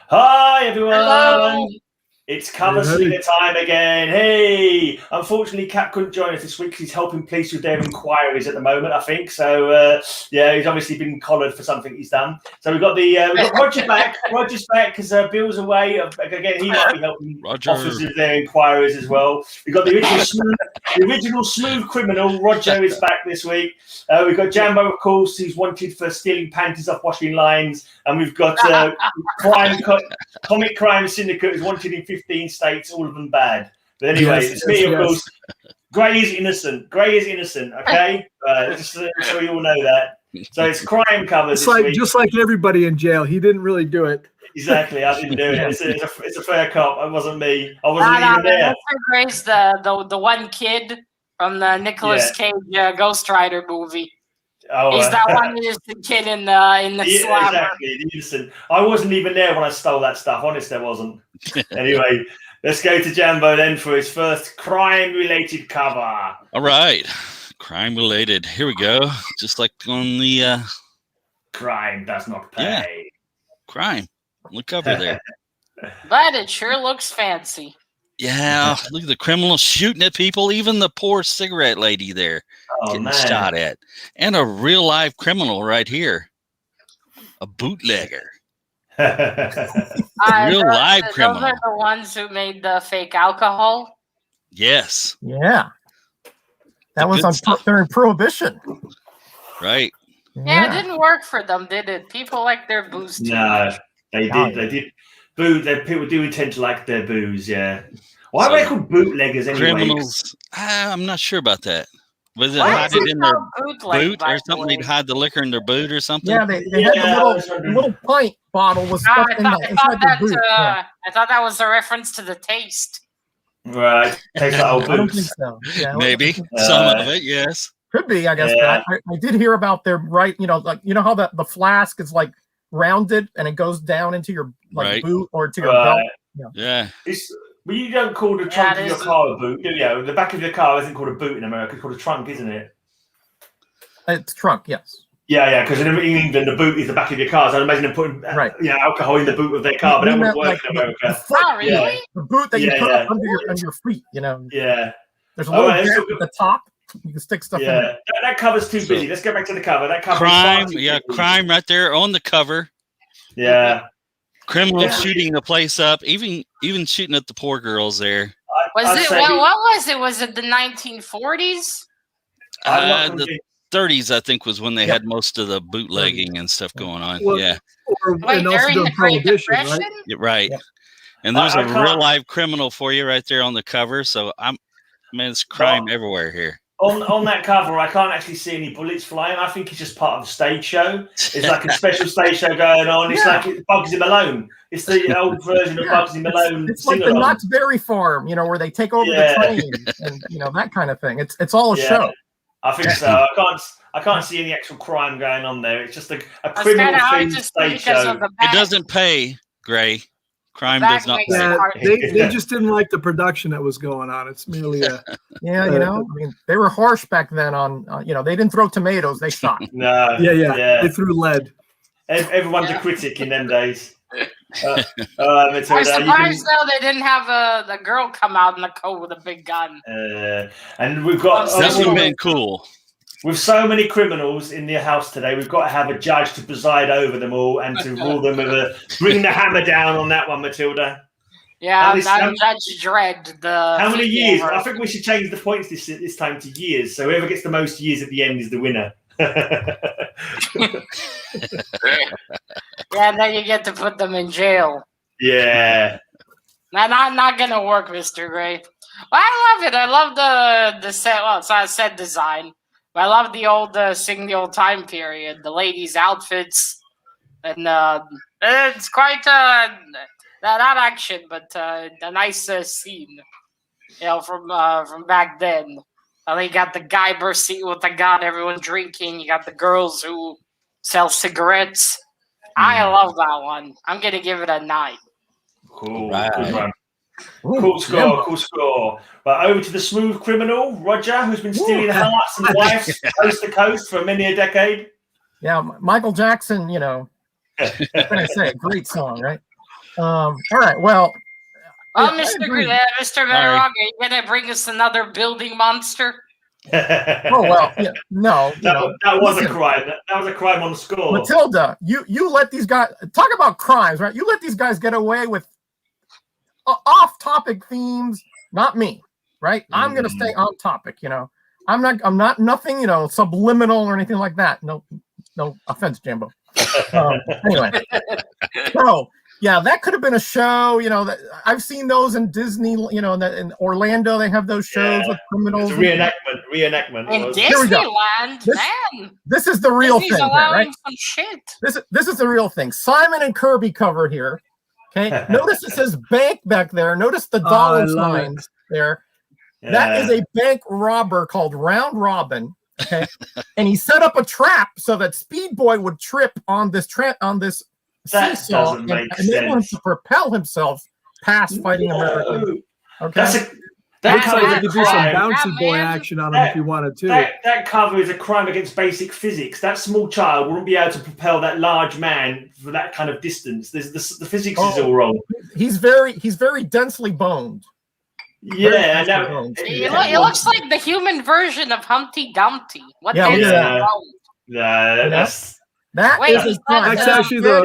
Hi, everyone. Hello. It's cover slinger time again. Hey, unfortunately, Cap couldn't join us this week because he's helping police with their inquiries at the moment, I think. So, yeah, he's obviously been collared for something he's done. So we've got Roger back. Roger's back because Bill's away. Again, he might be helping officers with their inquiries as well. We've got the original smooth criminal. Roger is back this week. We've got Jambo, of course, who's wanted for stealing panties off washing lines, and we've got Comic Crime Syndicate who's wanted in 15 states, all of them bad. But anyway, it's me, of course. Grey is innocent. Grey is innocent. Okay, just so you all know that. So it's crime covers. It's like just like everybody in jail. He didn't really do it. Exactly, I didn't do it. It's a fair cop. It wasn't me. I wasn't even there. Gray's the one kid from the Nicolas Cage Ghost Rider movie. Oh, he's that one innocent kid in the slammer. Exactly, the innocent. I wasn't even there when I stole that stuff. Honest, I wasn't. Anyway, let's go to Jambo then for his first crime-related cover. All right, crime-related. Here we go. Just like on the crime does not pay. Yeah. Crime. Look cover there. But it sure looks fancy. Yeah, look at the criminals shooting at people. Even the poor cigarette lady there getting shot at. And a real live criminal right here. A bootlegger. Real live criminal. Those are the ones who made the fake alcohol? Yes. Yeah. That was during Prohibition. Right. Yeah, it didn't work for them, did it? People like their booze too much. They did. They did. People do tend to like their booze, yeah. Why are they called bootleggers anyway? Criminals. I'm not sure about that. Was it hiding in their boot or something? They'd hide the liquor in their boot or something? Yeah, they had the little pint bottle was stuck inside their boot. I thought that was a reference to the taste. Right. Taste like old boots. I don't think so. Yeah, maybe. Some of it, yes. Could be, I guess. Yeah. But I did hear about their how the flask is like rounded and it goes down into your boot or to your belt. Yeah. Well, you don't call the trunk of your car a boot, do you? The back of your car isn't called a boot in America. It's called a trunk, isn't it? It's trunk, yes. Yeah, because in England, the boot is the back of your car. So I'd imagine them putting alcohol in the boot of their car, but that wouldn't work in America. Really? The boot that you put up under your feet, Yeah. There's a little gap at the top. You can stick stuff in there. That cover's too busy. Let's go back to the cover. That cover crime, crime right there on the cover. Yeah. Criminals shooting the place up, even shooting at the poor girls there. What was it? Was it the 1940s? The 30s, I think, was when they had most of the bootlegging and stuff going on. Well, yeah. During the Great Depression? Right. Yeah. And there's a real live criminal for you right there on the cover. So it's crime everywhere here. On that cover, I can't actually see any bullets flying. I think it's just part of the stage show. It's like a special stage show going on. It's like Bugsy Malone. It's the old version of Bugsy Malone. It's like the Knott's Berry Farm, where they take over the train and that kind of thing. It's all a show. I think so. I can't see any actual crime going on there. It's just a criminal themed stage show. It doesn't pay, Gray. Crime does not pay. Yeah, they just didn't like the production that was going on. It's merely a they were harsh back then on they didn't throw tomatoes, they shot. No. Yeah. They threw lead. Everyone's a critic in them days. I'm surprised though they didn't have the girl come out in the coat with a big gun. And we've got that would have been cool. With so many criminals in the house today, we've got to have a judge to preside over them all and to rule them bring the hammer down on that one, Matilda. Yeah, I'm Judge Dredd. How many years? I think we should change the points this time to years. So whoever gets the most years at the end is the winner. Yeah, then you get to put them in jail. Yeah. Not gonna work, Mr. Gray. Well, I love it. I love the set. Well, it's not a set design. I love the old time period, the ladies' outfits, and it's quite not action, but a nice scene, from back then. And you got the guy bursting with the gun, everyone drinking. You got the girls who sell cigarettes. I love that one. I'm gonna give it a 9. Cool. Good one. Cool score. But over to the smooth criminal, Roger, who's been stealing hearts and wives coast to coast for many a decade. Yeah, Michael Jackson, what can I say? Great song, right? All right. Well. Oh, yeah, Mr. Metarog, are you gonna bring us another building monster? Oh well, yeah, no. That was a crime. That was a crime on the score. Matilda, you let these guys talk about crimes, right? You let these guys get away with off-topic themes, not me, right? I'm gonna stay on topic. I'm not nothing, subliminal or anything like that. No offense, Jambo. Anyway, so yeah, that could have been a show. That I've seen those in Disney. In Orlando, they have those shows with criminals. It's a reenactment. In Disneyland, man. This is the real Disney's thing, allowing right? some shit. This is the real thing. Simon and Kirby covered here. Okay, notice it says bank back there. Notice the dollar signs there. Yeah. That is a bank robber called Round Robin. Okay, and he set up a trap so that Speed Boy would trip on this seesaw and enable him to propel himself past fighting America. Okay, looks like you could do some bouncy boy action on him if you wanted to. That cover is a crime against basic physics. That small child wouldn't be able to propel that large man for that kind of distance. The physics is all wrong. He's very densely boned. Yeah, I know. It looks like the human version of Humpty Dumpty. What that's actually the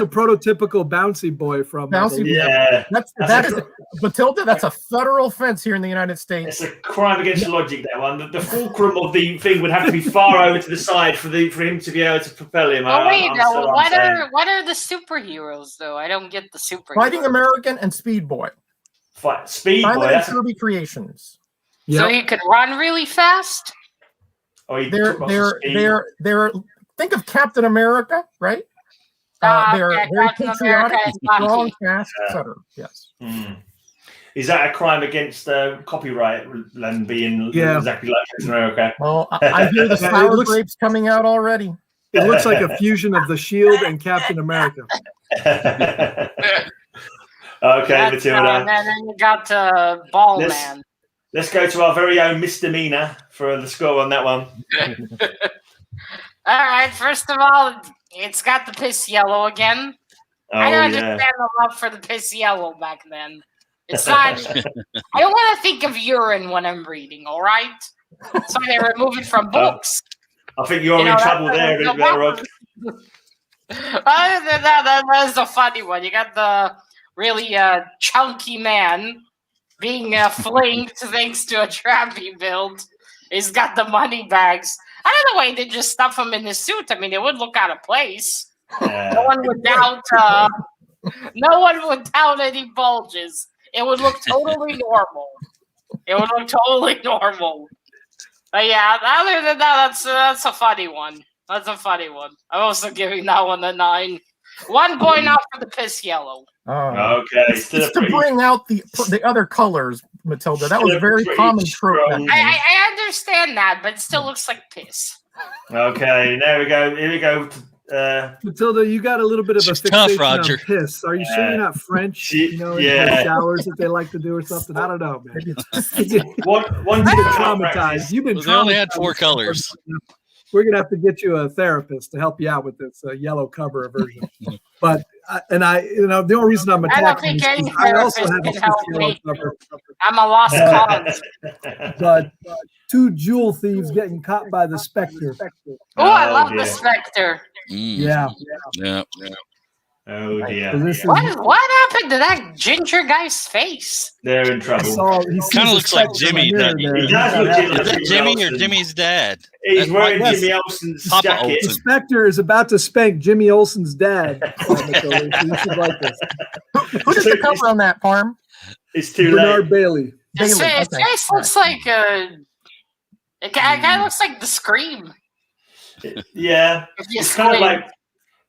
prototypical bouncy boy from Bouncy Boy. Yeah. That is Matilda. That's a federal offense here in the United States. It's a crime against logic. That one. The fulcrum of the thing would have to be far over to the side for him to be able to propel him. What are the superheroes though? I don't get the superheroes. Fighting American and Speed Boy. Speed Boy. That's Kirby Creations. So he could run really fast. Oh, they're. Think of Captain America, right? They're very patriotic, strong, fast, etc. Yes. Is that a crime against copyright and being exactly like Captain America? Well, I hear the sour grapes coming out already. It looks like a fusion of the Shield and Captain America. Okay, Matilda. And then you got Ball Man. Let's go to our very own Misdemeanor for the score on that one. All right, first of all, it's got the piss yellow again. I don't understand the love for the piss yellow back then. It's not. I don't want to think of urine when I'm reading. All right, so they remove it from books. I think you're in trouble there, Metarog. Other than that's a funny one. You got the really chunky man being flinged thanks to a trap he built. He's got the money bags. I don't know why they just stuff him in his suit. I mean, it would look out of place. No one would doubt. No one would doubt any bulges. It would look totally normal. But yeah, other than that, that's a funny one. I'm also giving that one a 9. 1 point out for the piss yellow. Okay. It's to bring out the other colors, Matilda. That was a very common trope. I understand that, but it still looks like piss. Okay, there we go. Here we go. Matilda, you got a little bit of a fixation on piss. Are you sure you're not French? Showers that they like to do or something. I don't know, man. One traumatized. You've been. They only had 4 colors. We're gonna have to get you a therapist to help you out with this yellow cover version. But the only reason I'm attacking I also have a yellow cover. I'm a lost cause. But 2 jewel thieves getting caught by the Spectre. Oh, I love the Spectre. Yeah. Oh dear. What happened to that ginger guy's face? They're in trouble. Kind of looks like Jimmy. He does look like Jimmy or Jimmy's dad. He's wearing Jimmy Olsen's jacket. The Spectre is about to spank Jimmy Olsen's dad. You should like this. Who does the cover on that, Parm? It's too Bernard late. Bailey. His face looks like it kind of looks like the Scream. Yeah, it's kind of like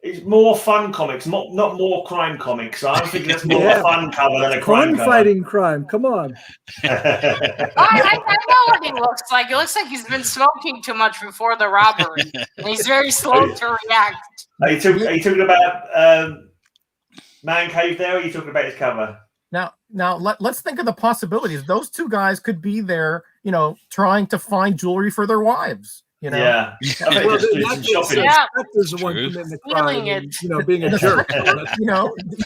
it's more fun comics, not more crime comics. So I'm thinking that's more a fun cover than a crime cover. Fighting crime. Come on. I know what he looks like. It looks like he's been smoking too much before the robbery. And he's very slow to react. Are you talking about Man Cave there, or are you talking about his cover? Now let's think of the possibilities. Those 2 guys could be there, trying to find jewelry for their wives. You know? Yeah. Well, Spectre's the one True. committing the crime, and, being a jerk.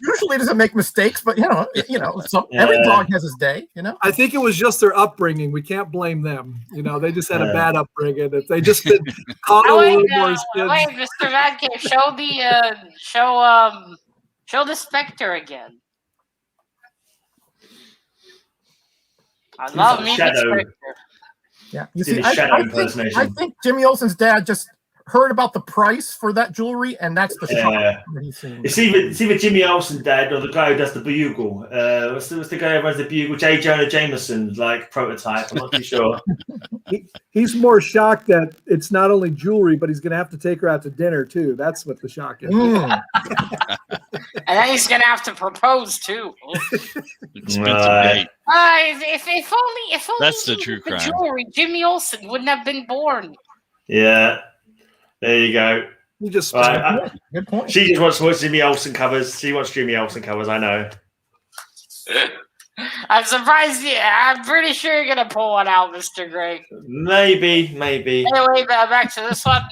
Usually doesn't make mistakes, but every dog has his day. I think it was just their upbringing. We can't blame them. They just had a bad upbringing. If they just been coddled a little more as kids. Wait, Mr. Radcliffe, show the Spectre again. I love me the Spectre. Yeah, you see, I think Jimmy Olsen's dad just heard about the price for that jewelry, and that's the shock that he's seen. It's either Jimmy Olsen's dad or the guy who does the bugle. What's the guy who runs the bugle? J. Jonah Jameson's prototype. I'm not too sure. He's more shocked that it's not only jewelry, but he's going to have to take her out to dinner too. That's what the shock is. And then he's going to have to propose too. Expensive date. If only that's the true crime. Jewelry, Jimmy Olsen wouldn't have been born. Yeah. There you go. You just good point. She just wants more Jimmy Olsen covers. She wants Jimmy Olsen covers. I know. I'm surprised. I'm pretty sure you're gonna pull one out, Mr. Gray. Maybe. Anyway, back to this one.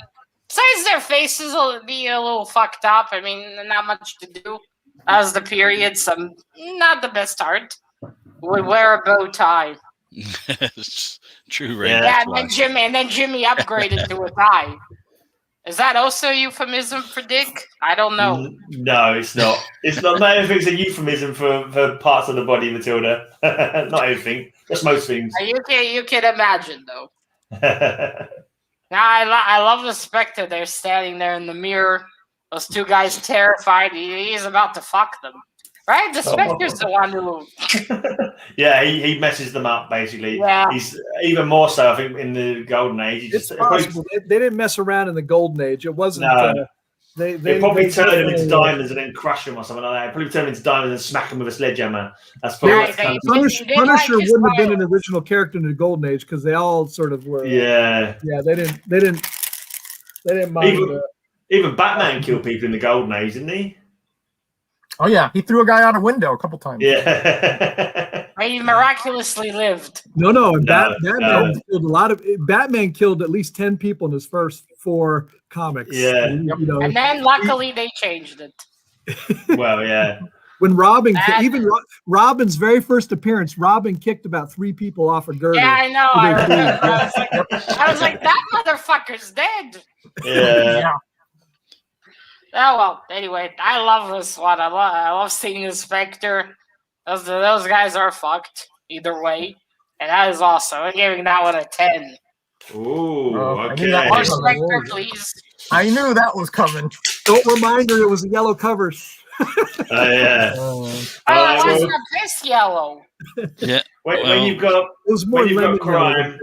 Besides their faces will be a little fucked up. I mean, not much to do. As the period, some not the best art. Would wear a bow tie. True, right? Yeah, and then Jimmy upgraded to a tie. Is that also a euphemism for dick? I don't know. No, it's not. It's not. Not everything's a euphemism for parts of the body, Matilda. Not everything. Just most things. You can imagine, though. Now, I love the Spectre. They're standing there in the mirror. Those two guys terrified. He's about to fuck them. Right? The Spectre's the one who... Yeah, he messes them up, basically. Yeah. He's even more so, I think, in the Golden Age. It's possible. They didn't mess around in the Golden Age. It wasn't... No. They probably turn them into diamonds and then crush them or something like that. They probably turn them into diamonds and smack them with a sledgehammer. That's probably Punisher wouldn't have been an original character in the Golden Age because they all sort of were... Yeah. Yeah, they didn't mind... Even Batman killed people in the Golden Age, didn't he? Oh yeah, he threw a guy out a window a couple times. Yeah, he miraculously lived. No, and Batman killed a lot of. Batman killed at least 10 people in his first 4 comics. Yeah, and then luckily they changed it. Well, yeah. When Robin, even Robin's very first appearance, Robin kicked about 3 people off a girder. Yeah, I know. I was like, that motherfucker's dead. Yeah. Oh, well, anyway, I love this one. I love seeing the Spectre. Those guys are fucked either way. And that is awesome. I'm giving that one a 10. Ooh, okay. More Spectre, please. I knew that was coming. Don't remind her it was a yellow cover. Yeah. It wasn't a piss yellow. Yeah. When you've got crime.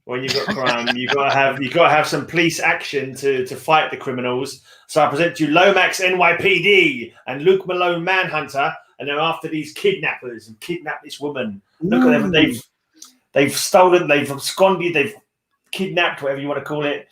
When you've got crime, you gotta have some police action to fight the criminals. So I present you Lomax NYPD and Luke Malone Manhunter, and they're after these kidnappers and kidnapped this woman. Look at them. They've stolen, they've absconded, they've kidnapped, whatever you want to call it.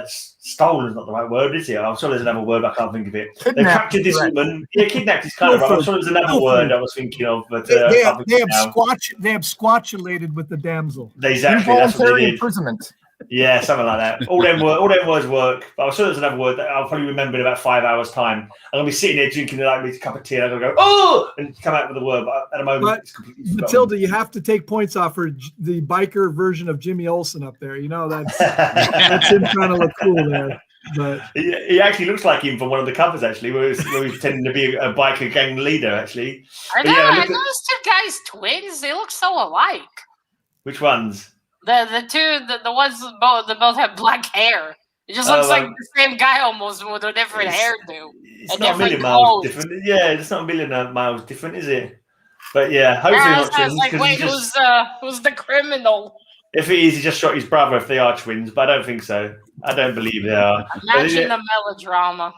Stolen is not the right word, is it? I'm sure there's another word, but I can't think of it. They captured this woman. Yeah, kidnapped is kind of right. I'm sure there's another word I was thinking of, but they have squatulated with the damsel. Exactly, that's what they did. Imprisonment. Yeah, something like that. All them words work. But I'm sure there's another word that I'll probably remember in about 5 hours' time. I'm gonna be sitting there drinking a cup of tea, and I'm gonna go, oh, and come out with a word. But at the moment, it's completely forgotten. Matilda, you have to take points off for the biker version of Jimmy Olsen up there. You know that's him trying to look cool there. But he actually looks like him from one of the covers, actually, where he's pretending to be a biker gang leader, actually. I know. Are those two guys twins? They look so alike. Which ones? The two, the ones that both have black hair. It just looks like the same guy almost with a different hairdo. It's not a million miles different. Yeah, it's not a million miles different, is it? But yeah, hopefully not twins. I was like, wait, who's the criminal? If it is, he just shot his brother if they are twins, but I don't think so. I don't believe they are. Imagine the melodrama.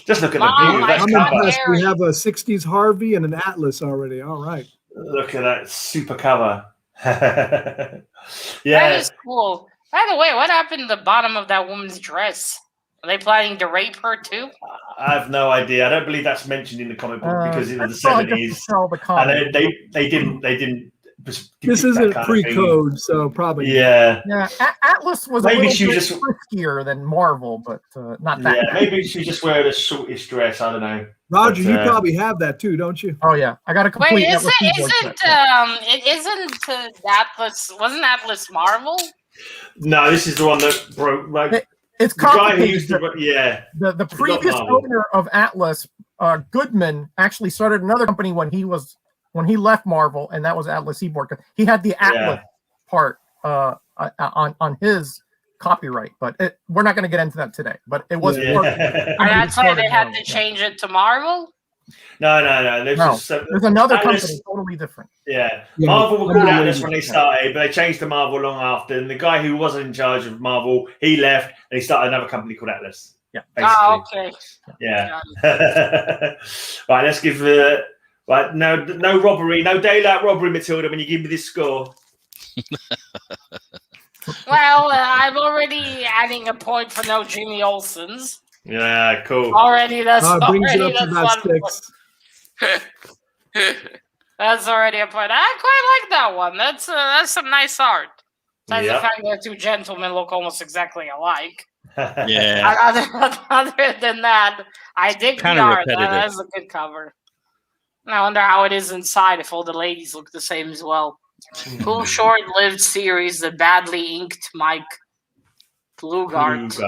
Just look at the cover. We have a 60s Harvey and an Atlas already. All right. Look at that super cover. Yeah. That is cool. By the way, what happened to the bottom of that woman's dress? Are they planning to rape her too? I have no idea. I don't believe that's mentioned in the comic book because it was the 70s. And they didn't This isn't pre-code, so probably. Yeah. Yeah. Atlas was maybe a she little just riskier than Marvel, but not that. Yeah, maybe she just wear the shortest dress. I don't know. Roger, you probably have that too, don't you? Oh yeah, I got a complete. Wait, isn't Atlas? Wasn't Atlas Marvel? No, this is the one that broke. Like it's the guy who used to. Yeah. The previous owner of Atlas, Goodman, actually started another company when he left Marvel, and that was Atlas Seaboard. He had the Atlas part on his copyright, but we're not going to get into that today. But it was. That's why they had to change it to Marvel. No. There's another company totally different. Yeah. Marvel were called Atlas when they started, but they changed to Marvel long after. And the guy who wasn't in charge of Marvel, he left, and he started another company called Atlas. Yeah. Basically. Oh, okay. Yeah. Right. Let's give right. No robbery, no daylight robbery, Matilda. When you give me this score. Well, I'm already adding a point for no Jimmy Olsen's. Yeah, cool. Already, that's brings it up to about 6. That's already a point. I quite like that one. That's some nice art. Besides the fact that 2 gentlemen look almost exactly alike. Yeah. Other than that, I dig the art. That's a good cover. I wonder how it is inside if all the ladies look the same as well. Cool short-lived series, the badly inked Mike Plugart.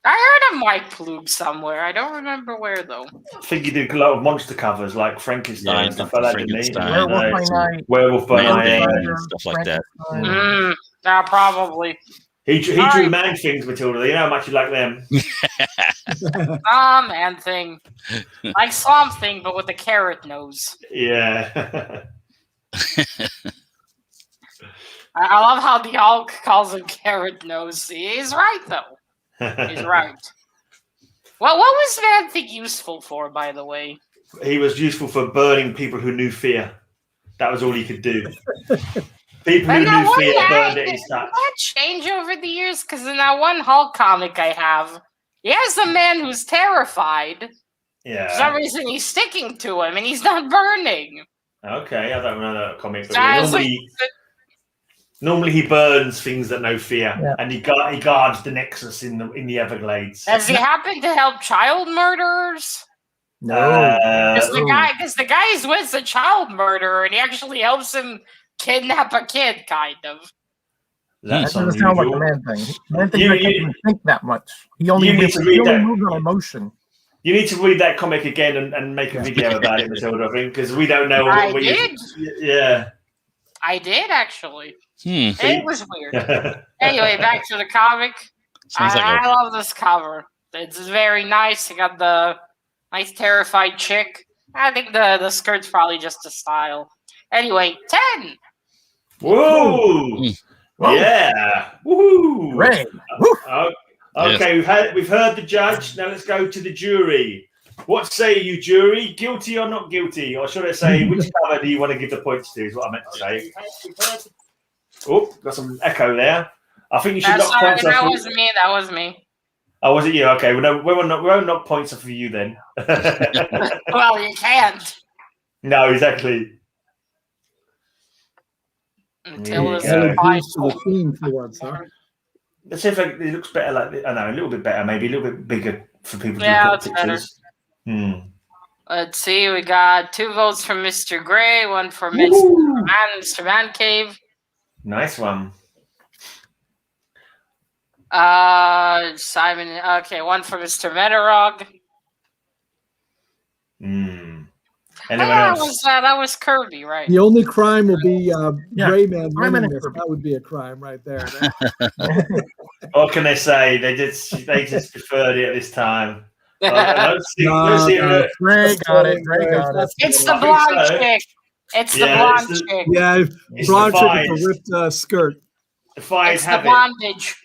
I heard of Mike Plug somewhere. I don't remember where though. I think he did a lot of monster covers like Frankenstein and stuff like that, didn't he? Werewolf by Night, Werewolf by Night, stuff like that. Probably. He drew Man Things, Matilda. You know how much you like them. Man Thing. Like Swamp Thing, but with a carrot nose. Yeah. I love how the Hulk calls him carrot nose. He's right, though. He's right. Well, what was Man Thing useful for, by the way? He was useful for burning people who knew fear. That was all he could do. People who knew fear burned at his touch. Did that change over the years? Because in that one Hulk comic I have, he has a man who's terrified. Yeah. For some reason, he's sticking to him, and he's not burning. Okay, I don't know that comic. But normally he burns things that know fear, and he guards the Nexus in the Everglades. Does he happen to help child murderers? No, because the guy he's with is a child murderer, and he actually helps him kidnap a kid, kind of. That doesn't sound like a Man Thing. Man Thing can't even think that much. He only moves on emotion. You need to read that comic again and make a video about it, Matilda, I think, because we don't know what we did. Yeah. I did, actually. It was weird. Anyway, back to the comic. I love this cover. It's very nice. You got the nice terrified chick. I think the skirt's probably just a style. Anyway, 10. Whoa! Yeah! Woohoo! Great. Okay, we've heard the judge. Now let's go to the jury. What say you, jury? Guilty or not guilty? Or should I say, which cover do you want to give the points to? Is what I meant to say. Oh, got some echo there. I think you should knock points off. That was me. Oh, was it you? Okay, well, no, we won't knock points off for you then. Well, you can't. No, exactly. Until the theme for once, huh? Let's see if it looks better. A little bit better, maybe a little bit bigger for people to look at pictures. Let's see. We got 2 votes from Mr. Gray, 1 for Mr. Man Cave. Nice one. Simon. Okay, 1 for Mr. Metarog. Anyone else? That was Kirby, right? The only crime will be GreyMan winning this. That would be a crime right there. What can they say? They just preferred it at this time. Gray got it. Gray got it. It's the blonde chick. It's the blonde chick. Yeah, blonde chick with a ripped skirt. The fires have the bondage.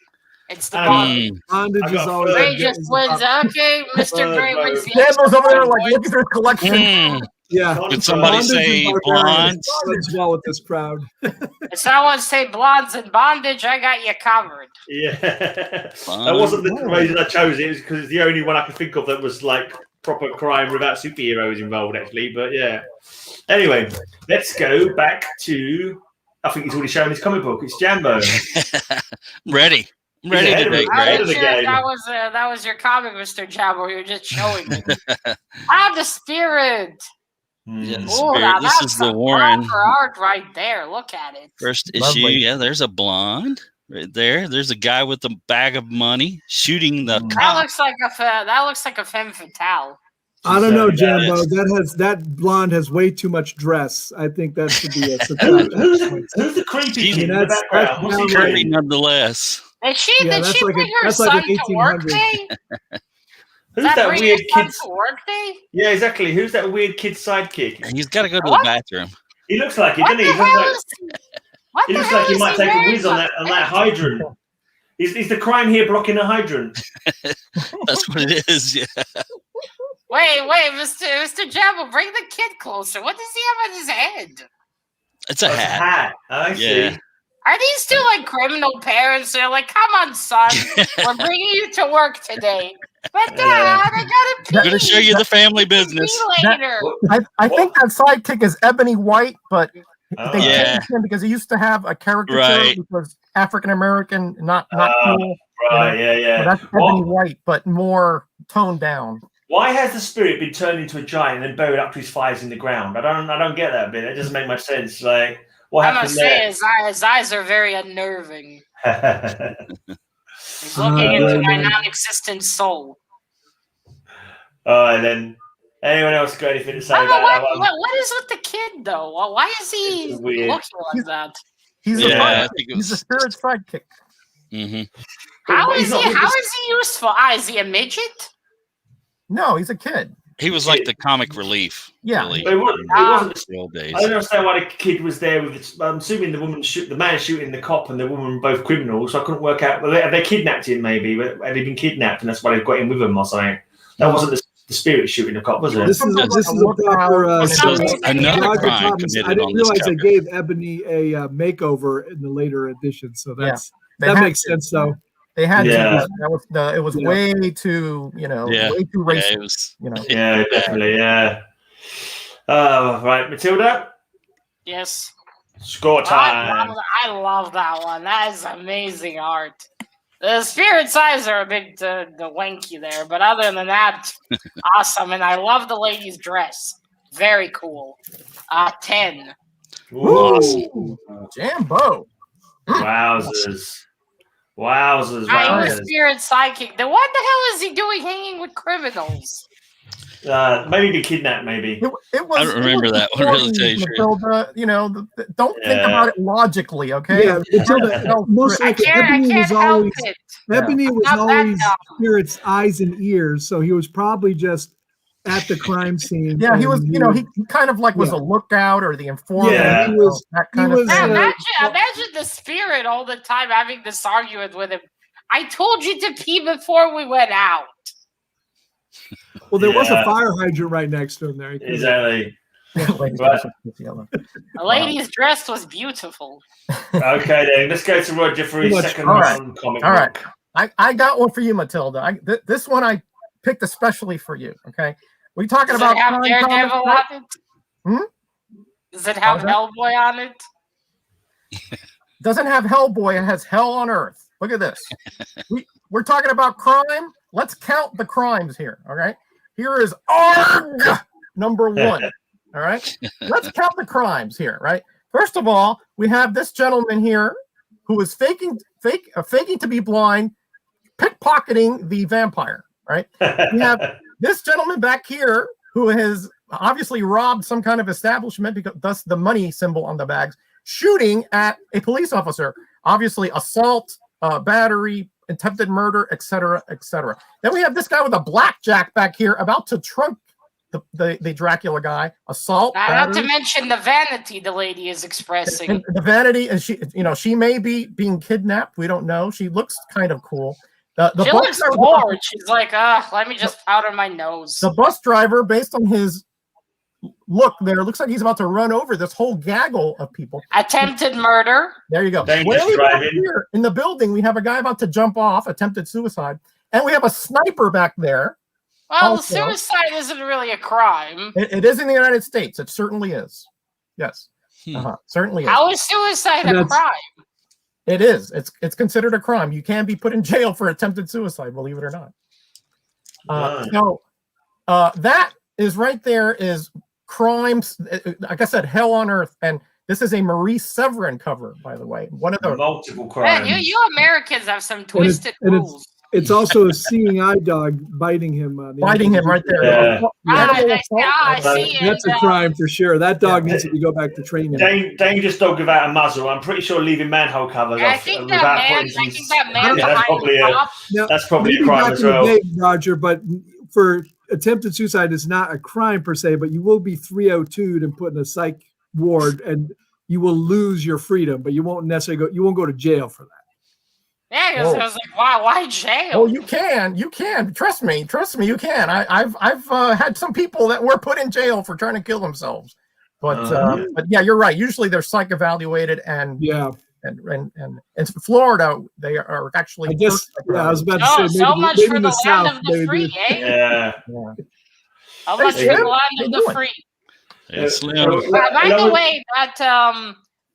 It's the bondage. Bondage is always. Gray just wins. Okay, Mr. Gray wins. Jambo's over there like, look at their collection. Yeah. Did somebody say blondes? As well with this crowd. If someone say blondes and bondage, I got you covered. Yeah. That wasn't the reason I chose it. It was because it's the only one I could think of that was like proper crime without superheroes involved, actually. But yeah. Anyway, let's go back to. I think he's already shown his comic book. It's Jambo. Ready today, Greg. That was your comic, Mr. Jambo. You're just showing me. The spirit. Yeah, Ooh, this is the Warren art right there. Look at it. First issue. Yeah, there's a blonde right there. There's a guy with a bag of money shooting the cop. That looks like a femme fatale. I don't know, Jambo. That blonde has way too much dress. I think that should be a surprise. Who's the creepy kid in the background? What's he creepy nonetheless. Did she bring her son to work day? Who's that weird kid? Yeah, exactly. Who's that weird kid sidekick? He's got to go to the bathroom. He looks like it, doesn't he? He looks like he might take a whiz on that hydrant. Is the crime here blocking a hydrant? That's what it is, yeah. Wait, Mr. Jambo, bring the kid closer. What does he have on his head? It's a hat. I see. Are these two like criminal parents? They're like, come on, son. We're bringing you to work today. But Dad, I gotta pee. I'm going to show you the family business. Later. I think that sidekick is Ebony White, but they changed him because he used to have a caricature which was African American, not cool. Right, yeah. So that's Ebony White, but more toned down. Why has the spirit been turned into a giant and buried up to his thighs in the ground? I don't get that bit. It doesn't make much sense. Like, what happened there? His eyes are very unnerving. He's looking into my non-existent soul. And then anyone else got anything to say about that one? What is with the kid though? Why is he looking like that? He's a spirit sidekick. Mm-hmm. How is he useful? Is he a midget? No, he's a kid. He was like the comic relief. Yeah, really. It wasn't the old days. I don't understand why the kid was there with. I'm assuming the man shooting the cop and the woman were both criminals. So I couldn't work out. Have they kidnapped him? Maybe had he been kidnapped, and that's why they've got him with them or something? That wasn't the spirit shooting the cop, was it? This is a proper. Another crime I didn't realize they gave Ebony a makeover in the later edition, so that makes sense though. They had to. It was way too, way too racist. Yeah, definitely, yeah. Right, Matilda. Yes. Score time. I love that one. That is amazing art. The spirit's eyes are a bit the wanky there, but other than that, awesome. And I love the lady's dress. Very cool. 10. Ooh. Jambo. Wowzers. Wowzers. I'm a spirit psychic. Then what the hell is he doing hanging with criminals? Maybe be kidnapped, maybe. It was, I don't remember that one, really, to tell you Matilda, don't think about it logically, okay? Yeah, Matilda, Ebony was always Spirit's eyes and ears, so he was probably just at the crime scene. Yeah, he was, he kind of like was a lookout or the informant. Yeah, he was that kind of thing. Imagine the spirit all the time having this argument with him. I told you to pee before we went out. Well, there was a fire hydrant right next to him there. Exactly. The lady's dress was beautiful. Okay, then let's go to Roger for his second comic book. All right. I got one for you, Matilda. This one I picked especially for you. Okay, we talking about have Daredevil on it? Does it have Hellboy on it? Doesn't have Hellboy. It has Hell on Earth. Look at this. We're talking about crime. Let's count the crimes here. All right. Here is ARG number 1. All right. Let's count the crimes here. Right. First of all, we have this gentleman here who is faking to be blind, pickpocketing the vampire. Right. We have this gentleman back here who has obviously robbed some kind of establishment, because thus the money symbol on the bags, shooting at a police officer. Obviously, assault, battery, attempted murder, etc., etc. Then we have this guy with a blackjack back here about to trunk the Dracula guy. Assault. Not to mention the vanity the lady is expressing. And the vanity, and she may be being kidnapped. We don't know. She looks kind of cool. She looks bored. She's like, let me just powder my nose. The bus driver, based on his look there, looks like he's about to run over this whole gaggle of people. Attempted murder. There you go. Here in the building, we have a guy about to jump off, attempted suicide, and we have a sniper back there. Well, Also, suicide isn't really a crime. It is in the United States. It certainly is. Yes. Certainly is. How is suicide a crime? It is. It's considered a crime. You can be put in jail for attempted suicide, believe it or not. So that is right there is crimes. Like I said, hell on earth. And this is a Maurice Severin cover, by the way. One of the multiple crimes. Man, you Americans have some twisted rules. It's also a seeing eye dog biting him. Biting him right there. Yeah. That's a crime for sure. That dog needs to go back to training. Dangerous dog without a muzzle. I'm pretty sure leaving manhole covers off. I think that man that's probably a crime as well. Roger, but for attempted suicide is not a crime per se, but you will be 302'd and put in a psych ward, and you will lose your freedom, but you won't necessarily you won't go to jail for that. Yeah, because I was like, why jail? Oh, you can. Trust me, you can. I've had some people that were put in jail for trying to kill themselves, but yeah, you're right. Usually they're psych evaluated, and in Florida they are actually. I was about to say, so much for the land of the free, eh? Yeah. How much for the land of the free? By the way,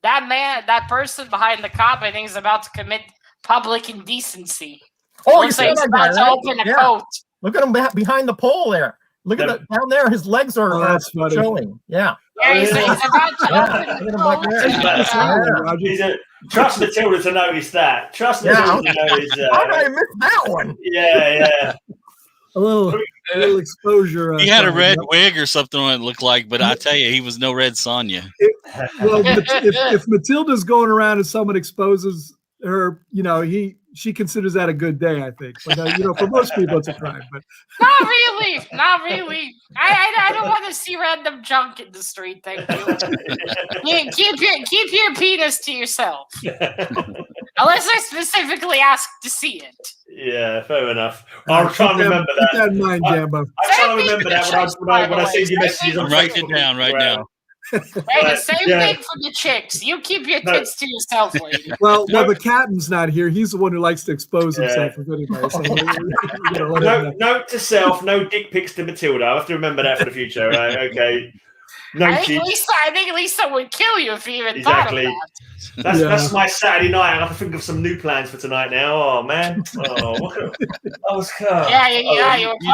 that person behind the cop, I think, is about to commit public indecency. Oh, you see he's about to open a coat. Look at him behind the pole there. Look at that down there. His legs are showing. Yeah. Yeah, he's about to open a coat. Trust Matilda to notice that. Trust Matilda to notice that. How did I miss that one? Yeah. A little exposure. He had a red wig or something on it looked like, but I tell you, he was no Red Sonja. If Matilda's going around and someone exposes her, she considers that a good day, I think. But for most people, it's a crime. But not really. I don't want to see random junk in the street. Thank you. Keep your penis to yourself, unless I specifically ask to see it. Yeah, fair enough. I'll try and remember that. Keep that in mind, Jambo. I try and remember that when I send you messages. I'm writing it down right now. Hey, the same thing for the chicks. You keep your tits to yourself, lady. Well, the captain's not here. He's the one who likes to expose himself. If anybody, note to self: no dick pics to Matilda. I have to remember that for the future, right? Okay. I think Lisa would kill you if you even thought of that. That's my Saturday night. I have to think of some new plans for tonight now. Oh man. You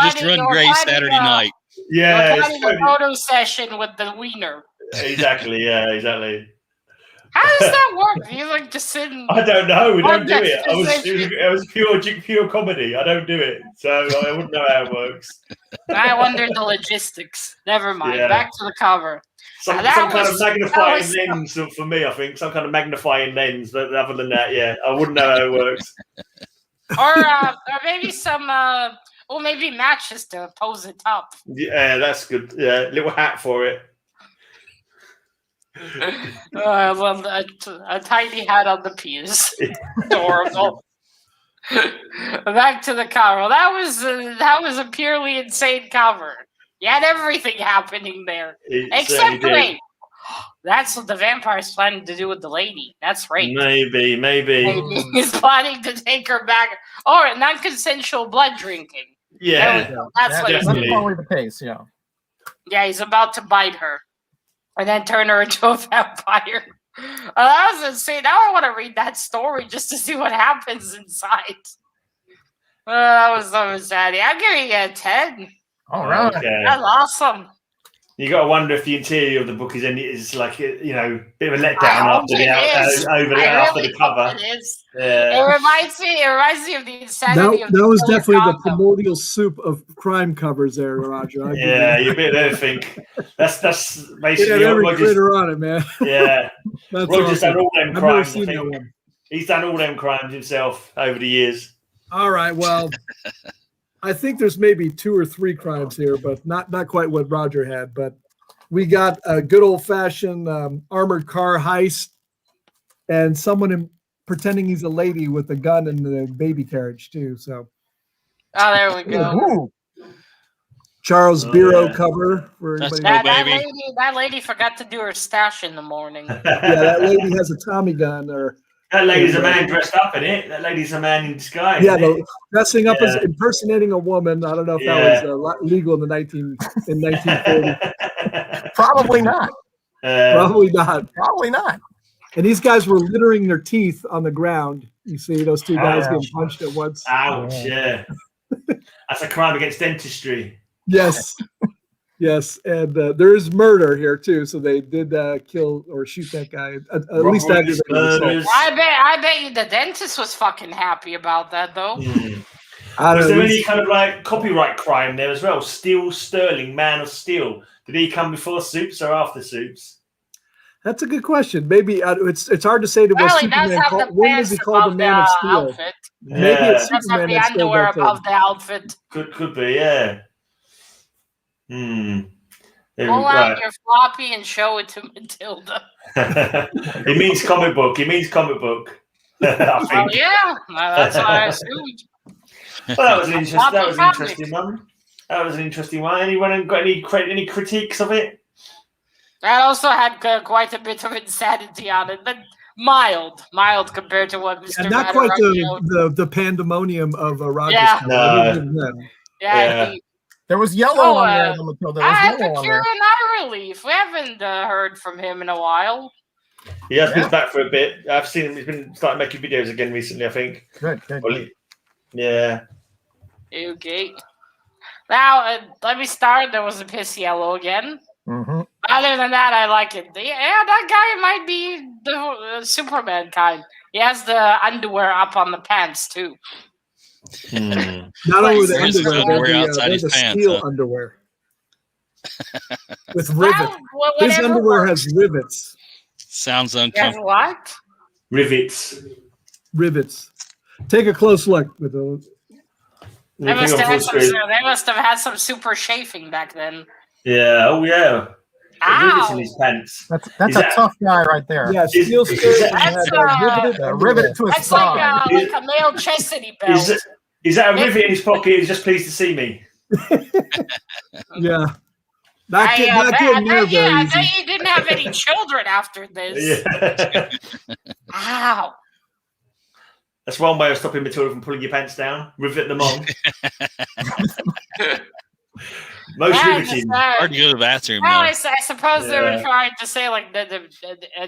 just run Gray Saturday night. Yeah. You're planning a photo session with the wiener. Exactly. Yeah. Exactly. How does that work? Do you just sit and... I don't know. We don't do it. It was pure comedy. I don't do it, so I wouldn't know how it works. I wondered the logistics. Never mind. Yeah. Back to the cover. Some kind of magnifying lens for me, I think. Some kind of magnifying lens. But other than that, I wouldn't know how it works. Or maybe some... maybe matches to pose it up. Yeah, that's good. Yeah, little hat for it. A tiny hat on the penis. Adorable. Back to the cover. That was a purely insane cover. You had everything happening there, except rape. That's what the vampire's planning to do with the lady. That's rape. Maybe. He's planning to take her back. Or non-consensual blood drinking. Yeah, that's probably the case. Yeah. Yeah, he's about to bite her, and then turn her into a vampire. That was insane. Now I want to read that story just to see what happens inside. That was so sad. I'm giving it a 10. All right, that's awesome. You got to wonder if the interior of the book is like bit of a letdown after the cover. It is. Yeah. It reminds me of the insanity. That was definitely the primordial soup of crime covers there, Roger. Yeah, you bit of everything. That's basically every critter on it, man. Yeah, Roger's done all them crimes. I've never seen that one. He's done all them crimes himself over the years. All right, well. I think there's maybe 2 or 3 crimes here, but not quite what Roger had. But we got a good old-fashioned armored car heist and someone pretending he's a lady with a gun in the baby carriage, too. So, there we go. Ooh. Charles Biro cover. For that lady forgot to do her stash in the morning. Yeah, that lady has a Tommy gun or That lady's a man dressed up in it. That lady's a man in disguise. Yeah, dressing up as impersonating a woman. I don't know if that was legal in the 1940s. Probably not. Probably not. Probably not. And these guys were littering their teeth on the ground. You see those two guys getting punched at once. Ouch! Yeah, that's a crime against dentistry. Yes. Yes, and there is murder here too. So they did kill or shoot that guy. At least aggravated assault. I bet you the dentist was fucking happy about that though. Was there any kind of like copyright crime there as well? Steel Sterling, Man of Steel. Did he come before Supes or after Supes? That's a good question. Maybe it's hard to say to what Superman called. When does he call the Man of Steel? Outfit. Maybe it's Superman the underwear above the outfit. Could be, yeah. Pull out your floppy and show it to Matilda. It means comic book. It means comic book. I think. Well, yeah, that's what I assumed. Well, that was an interesting one. That was an interesting one. Anyone got any critiques of it? That also had quite a bit of insanity on it, but mild compared to what Mr. Not quite the pandemonium of Roger's. Yeah. There was yellow on there. There was yellow on there. Eye Relief. We haven't heard from him in a while. He has been back for a bit. I've seen him. He's been starting making videos again recently, I think. Good. Yeah. Okay. Now, let me start. There was a piss yellow again. Mm-hmm. Other than that, I like it. Yeah, that guy might be the Superman kind. He has the underwear up on the pants, too. Not only the underwear, there's the steel underwear. With rivets. His underwear has rivets. Sounds uncomfortable. What? Rivets. Take a close look with those. They must have had some super chafing back then. Yeah. Oh, yeah. Rivets in his pants. That's a tough guy right there. Yeah, steel skirt. Riveted to his thigh. That's like a male chastity belt. Is that a rivet in his pocket? He's just pleased to see me. Yeah. I bet you didn't have any children after this. Yeah. Ow. That's one way of stopping Matilda from pulling your pants down. Rivet them on. Most riveting. Hard to go to the bathroom. Well, I suppose they were trying to say like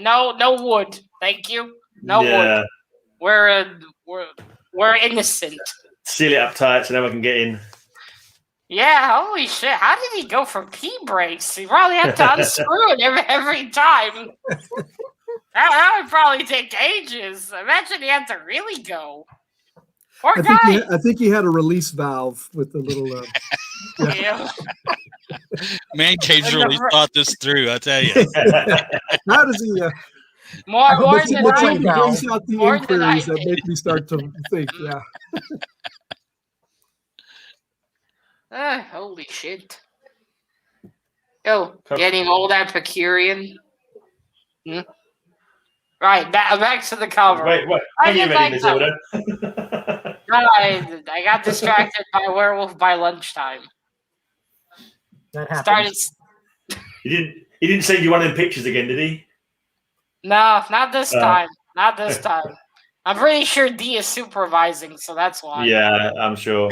no wood, thank you, no wood. We're innocent. Seal it up tight so no one can get in. Yeah, holy shit! How did he go for pee breaks? He probably had to unscrew it every time. That would probably take ages. Imagine he had to really go. Poor guy. I think he had a release valve with the little. Man Cave's really thought this through. I tell you. How does he? More than I know. Brings out the inquiries that make me start to think. Yeah. Holy shit! Getting all that Pecurian. Right, back to the cover. Wait. I didn't like that. I got distracted by Werewolf by lunchtime. That happened. He didn't send you one of them pictures again, did he? No, not this time. Not this time. I'm pretty sure D is supervising, so that's why. Yeah, I'm sure.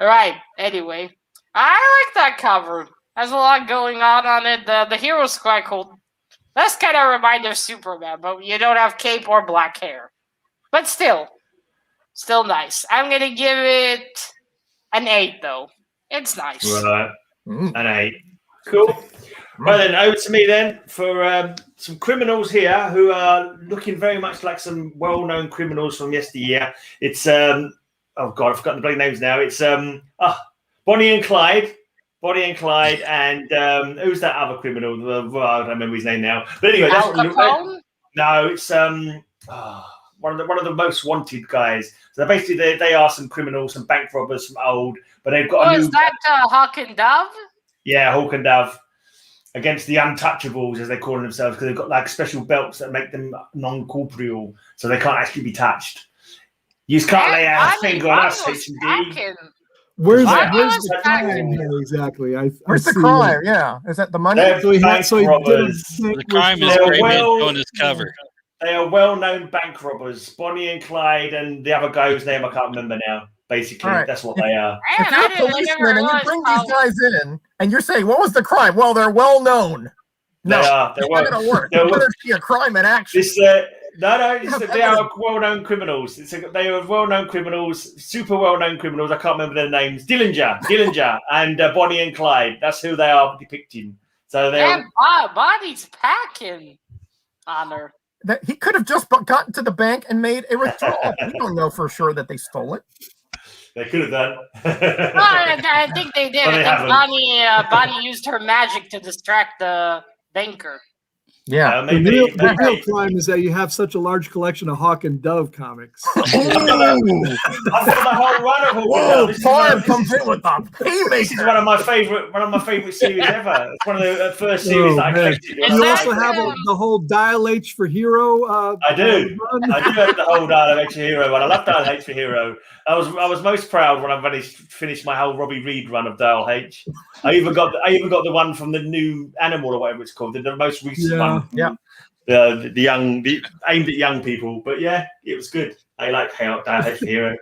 Right. Anyway, I like that cover. There's a lot going on it. The hero's quite cool. That's kind of a reminder of Superman, but you don't have cape or black hair. But still nice. I'm gonna give it an 8, though. It's nice. Right, an 8. Cool. Right then, over to me then for some criminals here who are looking very much like some well-known criminals from yesteryear. It's oh god, I've forgotten the bloody names now. It's Bonnie and Clyde. And who's that other criminal? I don't remember his name now. But anyway, that's no, it's one of the most wanted guys. So basically, they are some criminals, some bank robbers from old, but they've got a new. Is that Hawk and Dove? Yeah, Hawk and Dove against the untouchables, as they call themselves, because they've got like special belts that make them non-corporeal, so they can't actually be touched. You just can't lay out a finger on us, H&D. Where's the crime here exactly? Where's the crime? Yeah, is that the money? The crime is CapN going his cover. They are well-known bank robbers. Bonnie and Clyde, and the other guy whose name I can't remember now. Basically, that's what they are. If you're a policeman and you bring these guys in, and you're saying, "What was the crime?" Well, they're well known. No, it's not going to work. You better see a crime in action. They are well-known criminals. They are well-known criminals, super well-known criminals. I can't remember their names. Dillinger, and Bonnie and Clyde. That's who they are depicting. So they're Bonnie's packing on her. That he could have just gotten to the bank and made a withdrawal. We don't know for sure that they stole it. They could have done. I think they did. I think Bonnie used her magic to distract the banker. Yeah, the real crime is that you have such a large collection of Hawk and Dove comics. I've got the whole run of Hawk and Dove. Comes in with them. This is one of my favorite series ever. It's one of the first series that I collected. You also have the whole Dial H for Hero. I do. I do have the whole Dial H for Hero one. I love Dial H for Hero. I was most proud when I finished my whole Robbie Reed run of Dial H. I even got the one from the new Animal or whatever it's called, the most recent one. Yeah. The aimed at young people, but yeah, it was good. I like Dial H for Hero.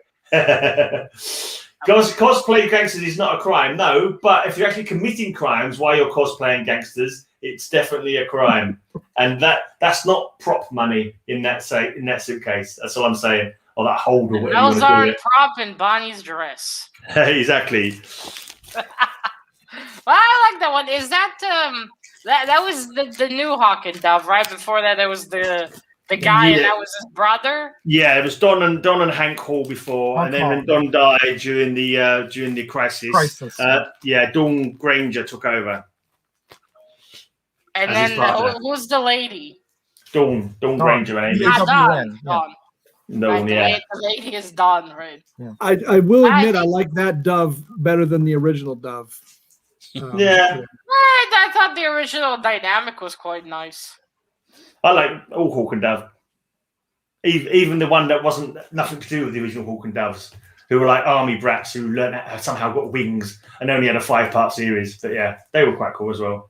Cosplay gangsters is not a crime, no. But if you're actually committing crimes while you're cosplaying gangsters, it's definitely a crime, and that's not prop money in that suitcase. That's all I'm saying. Or that holder. Those aren't prop in Bonnie's dress. Exactly. Well, I like that one. Is that that was the new Hawk and Dove, right? Before that, there was the guy, and that was his brother. Yeah, it was Don and Hank Hall before, and then when Don died during the crisis. Dawn Granger took over. And then who's the lady? Dawn Granger. Dawn. No, the lady is Dawn, right? Yeah. I will admit I like that Dove better than the original Dove. I thought the original dynamic was quite nice. I like all Hawk and Dove. Even the one that wasn't nothing to do with the original Hawk and Doves, who were like army brats who somehow got wings and only had a 5-part series. But yeah, they were quite cool as well.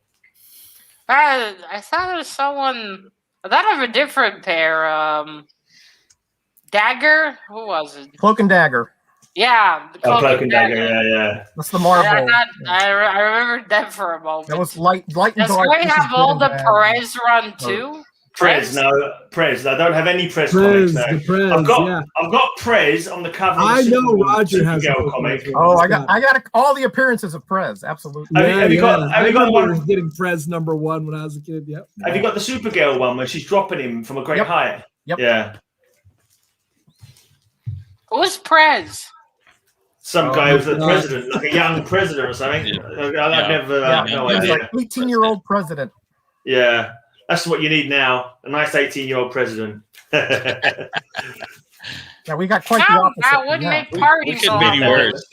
I thought there was someone. I thought of a different pair. Dagger? Who was it? Cloak and Dagger. Yeah. Cloak and Dagger. Yeah. That's the Marvel. I remembered them for a moment. That was light and dark. Does Gray have all the Perez run too? Prez. I don't have any Prez comics now. I've got Prez on the cover. I know Roger has a comic. Oh, I got all the appearances of Prez. Absolutely. Have you got the one getting Prez #1 when I was a kid? Yep. Have you got the Supergirl one where she's dropping him from a great height? Yep. Yeah. Who's Prez? Some guy who's the president, like a young president or something. Yeah. I've never no idea. Like 18-year-old president. Yeah. That's what you need now. A nice 18-year-old president. Yeah, we got quite the opposite. That would make parties we could be worse.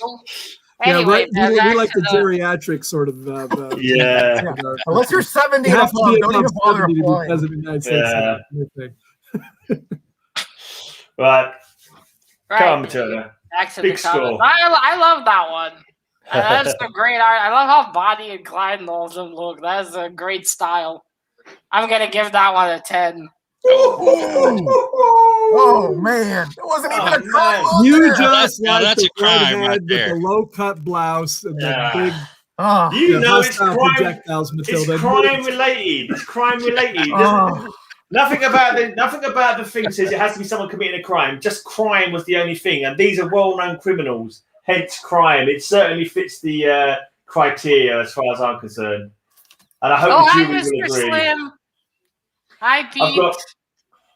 Anyway, we like the geriatric sort of. Unless you're 70 and above, don't even bother applying. Right. Come on, Matilda. Big score. I love that one. That's a great art. I love how Bonnie and Clyde and all of them look. That's a great style. I'm going to give that one a 10. Oh, man. It wasn't even a crime. You just that's a crime right there. With the low-cut blouse and the big... it's projectiles, Matilda. It's crime related. It's crime related. Nothing about the thing says it has to be someone committing a crime. Just crime was the only thing, and these are well-known criminals. Hence, crime. It certainly fits the criteria as far as I'm concerned. And I hope the jury will agree. Slim. Hi, Pete.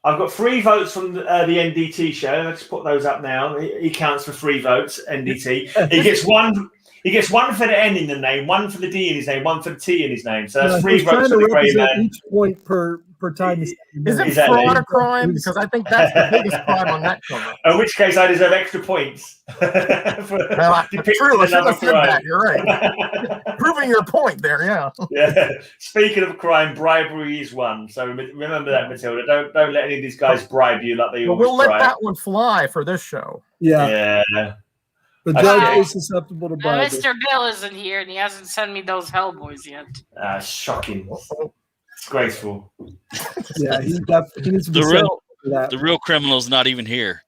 I've got 3 votes from the NDT show. Let's put those up now. He counts for 3 votes. NDT. He gets one. He gets 1 for the N in the name, 1 for the D in his name, 1 for the T in his name. So that's 3 votes for the Greyman. Each point per time. Is it fraud a crime? Because I think that's the biggest crime on that cover. In which case, I deserve extra points. True, I should have said that. You're right. Proving your point there, yeah. Speaking of crime, bribery is one. So remember that, Matilda. Don't let any of these guys bribe you like they always We'll let that one fly for this show. Yeah. The judge is susceptible to bribery. Mr. Bill isn't here, and he hasn't sent me those Hellboys yet. Shocking. Disgraceful. Yeah, he needs to be the real criminal's not even here.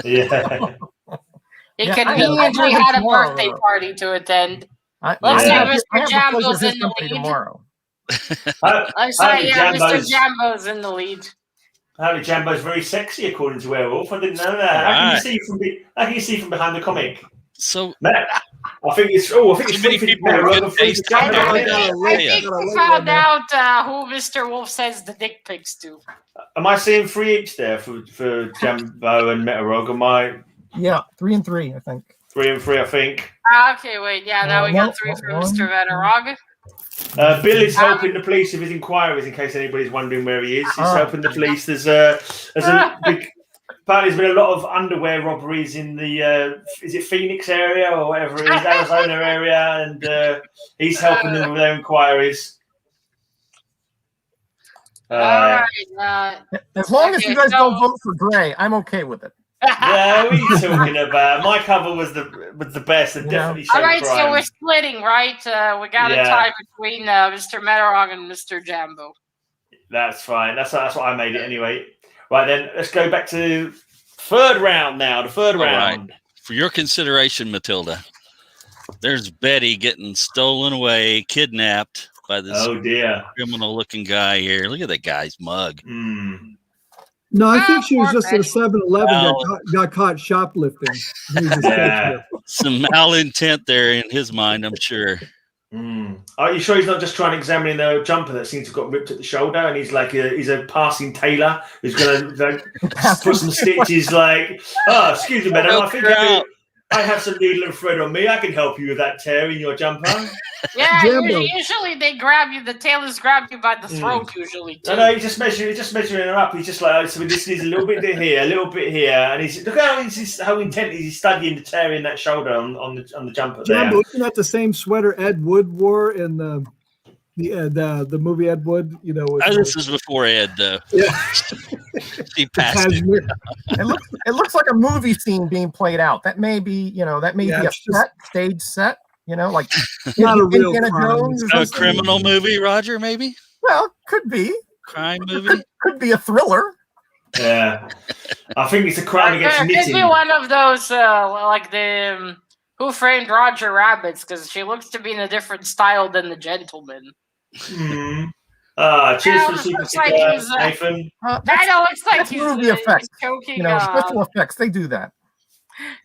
Yeah. He Yeah, conveniently I have had a tomorrow, birthday though. party to attend. Looks I like have Mr. the pleasure Jambo's of his in the company lead. tomorrow. Looks like, yeah, Mr. Jambo's in the lead. Apparently Jambo's very sexy, according to Werewolf. I didn't know that. All How can right. you see from behind the comic? So I think it's many people are good taste. I think we found out who Mr. Wolf sends the dick pics to. Am I seeing 3 each there for Jambo and Metarog? Am I? Yeah, 3 and 3, I think. 3 and 3, I think. Okay, wait. Yeah, now we got 3 from Mr. Metarog. Bill is helping the police with his inquiries, in case anybody's wondering where he is. He's helping the police. There's a big. Apparently, there's been a lot of underwear robberies in the is it Phoenix area or whatever it is, Arizona area, and he's helping them with their inquiries. All right. As long as you guys don't vote for Gray, I'm okay with it. Yeah, what are you talking about? My cover was the best and definitely showed all right, crime. so we're splitting, right? We got a tie between Mr. Metarog and Mr. Jambo. That's fine. That's what I made it anyway. Right then, let's go back to third round now. The third round. Right. For your consideration, Matilda, there's Betty getting stolen away, kidnapped by this criminal-looking guy here. Look at that guy's mug. No, I think she was just at a 7-Eleven got caught shoplifting. Some malintent there in his mind, I'm sure. Are you sure he's not just trying to examine the jumper that seems to have got ripped at the shoulder, and he's like he's a passing tailor who's going to put some stitches? Like, excuse me, madam, I think I have some needle and thread on me. I can help you with that tear in your jumper. Yeah, usually they grab you. The tailors grab you by the throat. Usually, too. No, he's just measuring her up. He's just like, so this needs a little bit here, a little bit here, and look how intent he's studying the tear in that shoulder on the jumper. Jambo, isn't that the same sweater Ed Wood wore in the movie Ed Wood? You know, this is before Ed, though. Yeah, he passed it. It looks like a movie scene being played out. That may be, a stage set. Like not a real Jones. A criminal movie, Roger? Maybe. Well, could be crime movie. Could be a thriller. Yeah, I think it's a crime against knitting. Could be one of those like the Who Framed Roger Rabbits, because she looks to be in a different style than the gentleman. Cheers for the super sticker, Nathan. Kinda looks like he's choking. Special effects, they do that.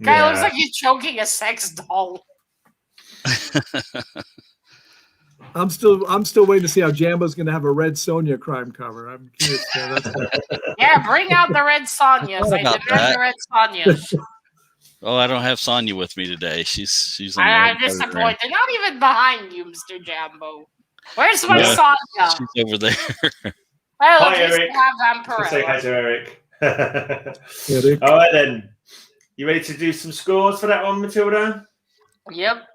Guy looks like he's choking a sex doll. I'm still waiting to see how Jambo's going to have a Red Sonja crime cover. I'm curious. Yeah, bring out the Red Sonjas. I demand the Red Sonjas. Oh, I don't have Sonya with me today. She's. I'm disappointed. They're not even behind you, Mr. Jambo. Where's my Sonya? She's over there. Well, hi, Eric. Say hi to Eric. All right then. You ready to do some scores for that one, Matilda? Yep.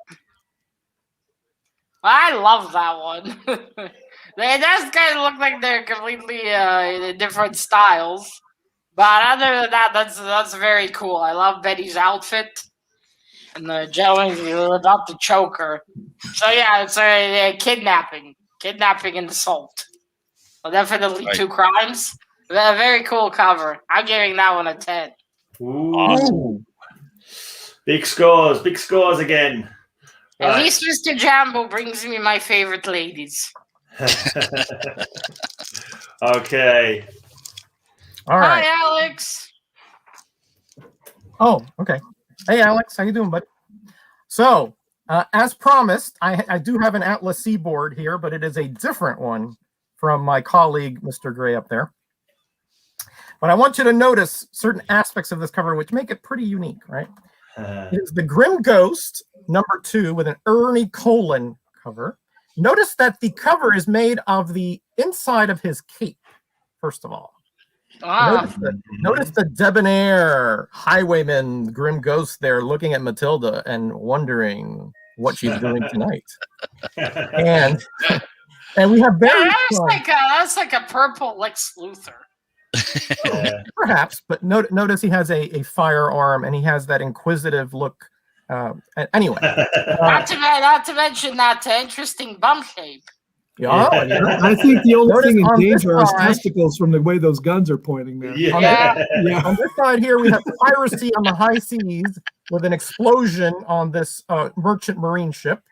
I love that one. They just kind of look like they're completely different styles. But other than that, that's very cool. I love Betty's outfit. And the gentleman is about to choke her. So yeah, it's a kidnapping and assault. Well, definitely two crimes. A very cool cover. I'm giving that one a 10. Ooh. Awesome. Big scores again. At least Mr. Jambo brings me my favorite ladies. Okay. All right. Hi, Alex. Oh, okay. Hey, Alex. How you doing, bud? So, as promised, I do have an Atlas Seaboard here, but it is a different one from my colleague, Mr. Gray, up there. But I want you to notice certain aspects of this cover which make it pretty unique, right? It is the Grim Ghost #2 with an Ernie Colon cover. Notice that the cover is made of the inside of his cape, first of all. Notice the debonair highwayman Grim Ghost there looking at Matilda and wondering what she's doing tonight. And we have that's like a purple Lex Luthor. Perhaps, but notice he has a firearm and he has that inquisitive look. Anyway, not to mention that interesting bump shape. Yeah. I think the only Notice thing in on this danger are his side- testicles from the way those guns are pointing there. Yeah. On this side here, we have piracy on the high seas with an explosion on this merchant marine ship.